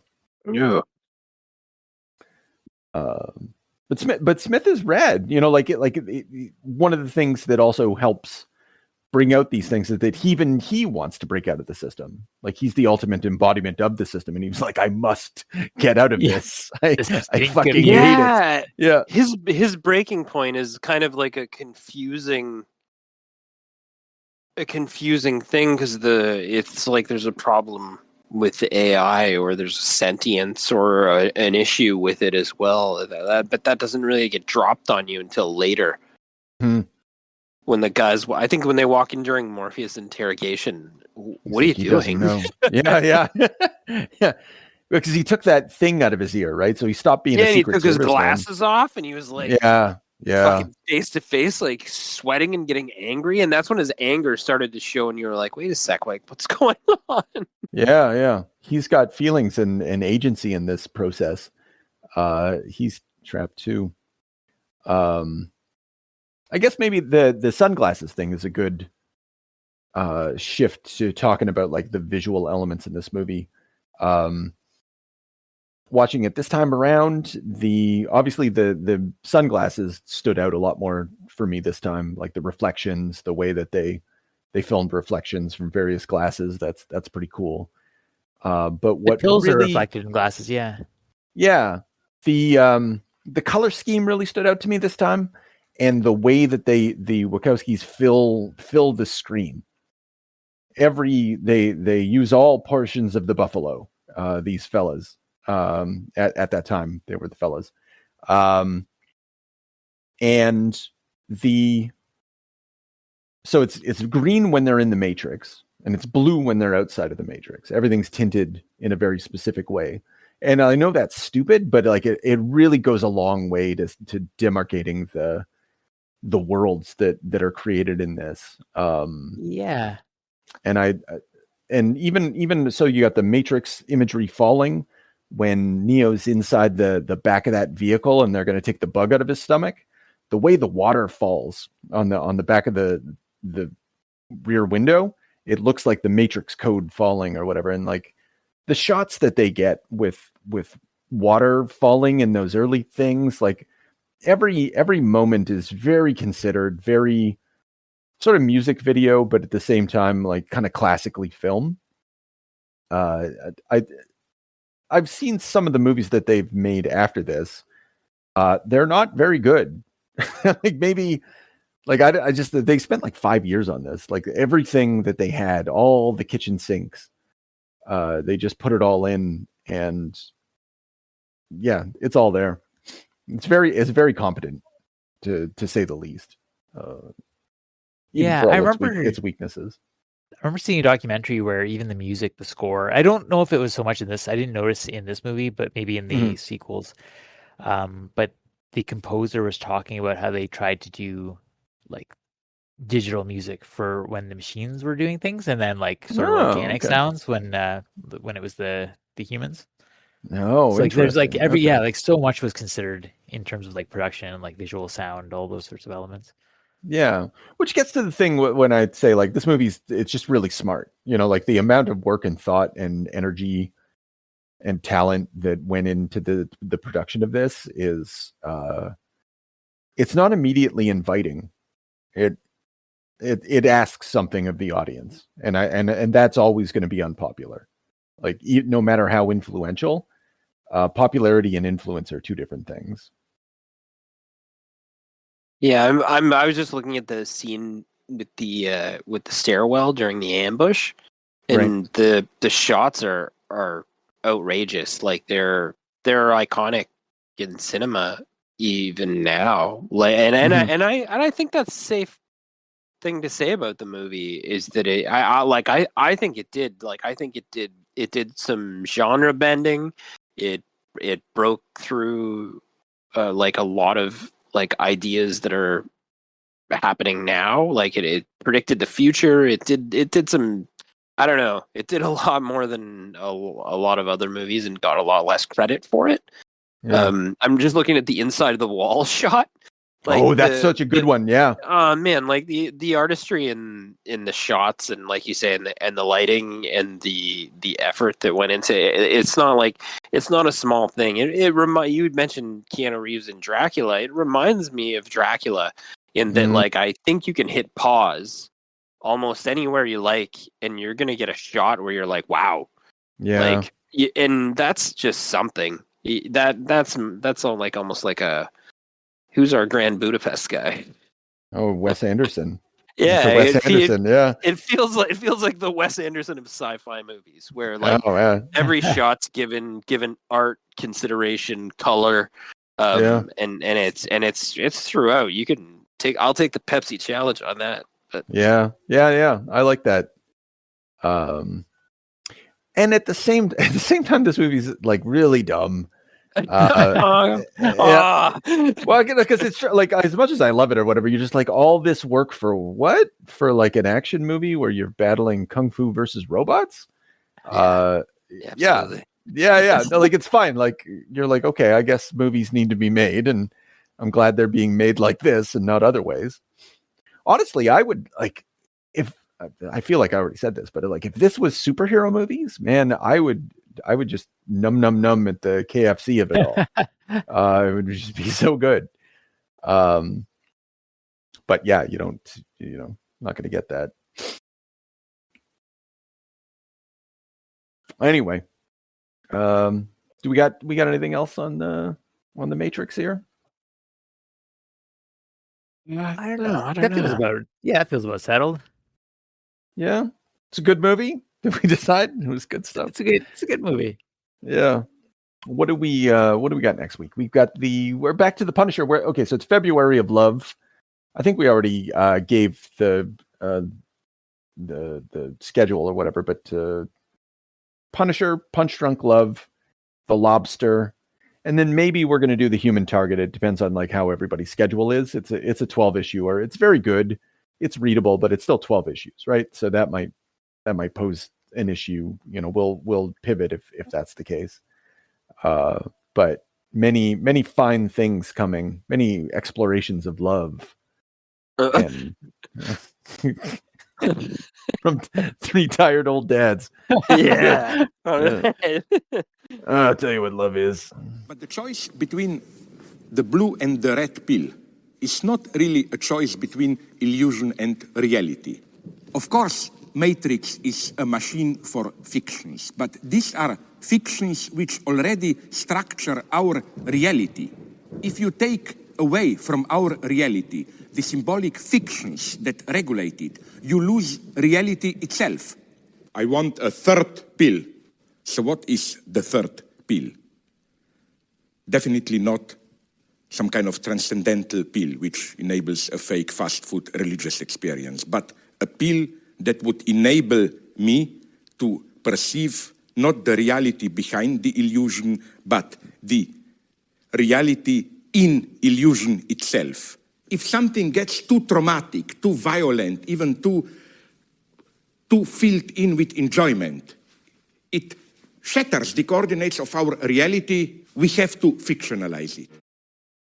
But Smith is rad. One of the things that also helps bring out these things is that he wants to break out of the system. Like he's the ultimate embodiment of the system, and he was like, I must get out of this. I fucking hate it. Yeah. His breaking point is kind of like a confusing thing, because it's like there's a problem with the AI, or there's a sentience or an issue with it as well. But that doesn't really get dropped on you until later. When the guys, I think when they walk in during Morpheus' interrogation, what are you doing? Yeah. Because he took that thing out of his ear, right? So he stopped being a secret he took his service glasses off, and he was like, fucking face to face, like sweating and getting angry. And that's when his anger started to show, and you were like, wait a sec, like what's going on? Yeah. He's got feelings and agency in this process. He's trapped too. I guess maybe the sunglasses thing is a good shift to talking about like the visual elements in this movie. Watching it this time around, obviously the sunglasses stood out a lot more for me this time. Like the reflections, the way that they filmed reflections from various glasses. That's pretty cool. But what the pills really, are reflected in glasses, yeah. The color scheme really stood out to me this time, and the way that the Wachowskis fill the screen. They use all portions of the buffalo. These fellas. At that time they were the fellas, and so it's green when they're in the Matrix, and it's blue when they're outside of the Matrix. Everything's tinted in a very specific way, And I know that's stupid, but like it really goes a long way to demarcating the worlds that are created in this. Yeah. And even so, you got the Matrix imagery falling when Neo's inside the back of that vehicle and they're going to take the bug out of his stomach. The way the water falls on the back of the rear window, it looks like the Matrix code falling or whatever. And like the shots that they get with water falling in those early things, like every moment is very considered, very sort of music video, but at the same time, like kind of classically filmed. I've seen some of the movies that they've made after this. They're not very good. Like maybe, like I just they spent like 5 years on this. Like everything that they had, all the kitchen sinks, they just put it all in, and yeah, it's all there. It's very competent, to say the least. Yeah, I remember its weaknesses. I remember seeing a documentary where even the music, the score, I don't know if it was so much in this, I didn't notice in this movie, but maybe in the sequels. But the composer was talking about how they tried to do like digital music for when the machines were doing things, and then like sort of organic sounds when it was the humans. No, so like there's like like so much was considered in terms of like production and like visual sound, all those sorts of elements. Yeah, which gets to the thing when I say like this movie's, it's just really smart. You know, like the amount of work and thought and energy and talent that went into the production of this is it's not immediately inviting. It asks something of the audience, and that's always going to be unpopular. Like no matter how influential, popularity and influence are two different things. Yeah, I was just looking at the scene with the stairwell during the ambush, and the shots are outrageous. Like they're iconic in cinema even now. Like and I think that's a safe thing to say about the movie, is that I think it did some genre bending. It broke through like a lot of like ideas that are happening now. Like it predicted the future. It did some, I don't know, it did a lot more than a lot of other movies and got a lot less credit for it. Yeah. I'm just looking at the inside of the wall shot. Like that's such a good one. Yeah. Man, like the artistry in the shots, and like you say, and the lighting and the effort that went into it. It's not a small thing. You had mentioned Keanu Reeves in Dracula. It reminds me of Dracula in that like I think you can hit pause almost anywhere you like, and you're gonna get a shot where you're like, wow. Yeah. Like, and that's just something. That's all like almost like a. Who's our Grand Budapest guy? Oh, Wes Anderson. Yeah, Wes Anderson. Yeah, it feels like the Wes Anderson of sci-fi movies, where like every shot's given art consideration, color, and it's throughout. I'll take the Pepsi challenge on that. But. Yeah, I like that. And at the same time, this movie's like really dumb. Well, because it's like, as much as I love it or whatever, you're just like, all this work for what? For like an action movie where you're battling kung fu versus robots? Yeah. No, like it's fine. Like you're like, okay, I guess movies need to be made, and I'm glad they're being made like this and not other ways. Honestly, I would like, if I feel like I already said this, but like if this was superhero movies, man, I would just num at the KFC of it all. It would just be so good. But yeah, not going to get that. Anyway, do we got anything else on the Matrix here? I don't know. That feels about settled. Yeah, it's a good movie. Did we decide? It was good stuff. It's a good movie. Yeah. What do we got next week? We're back to the Punisher. So it's February of Love. I think we already gave the schedule or whatever, but Punisher, Punch Drunk Love, The Lobster, and then maybe we're going to do The Human Target. It depends on like how everybody's schedule is. It's a 12 issue, or it's very good. It's readable, but it's still 12 issues, right? So that might pose an issue. You know, we'll pivot if that's the case. But many fine things coming, many explorations of love, and from 3 tired old dads. Yeah. I'll tell you what love is. But the choice between the blue and the red pill is not really a choice between illusion and reality. Of course, Matrix is a machine for fictions, but these are fictions which already structure our reality. If you take away from our reality the symbolic fictions that regulate it, you lose reality itself. I want a third pill. So what is the third pill? Definitely not some kind of transcendental pill which enables a fake fast food religious experience, but a pill that would enable me to perceive not the reality behind the illusion, but the reality in illusion itself. If something gets too traumatic, too violent, even too filled in with enjoyment, it shatters the coordinates of our reality. We have to fictionalize it.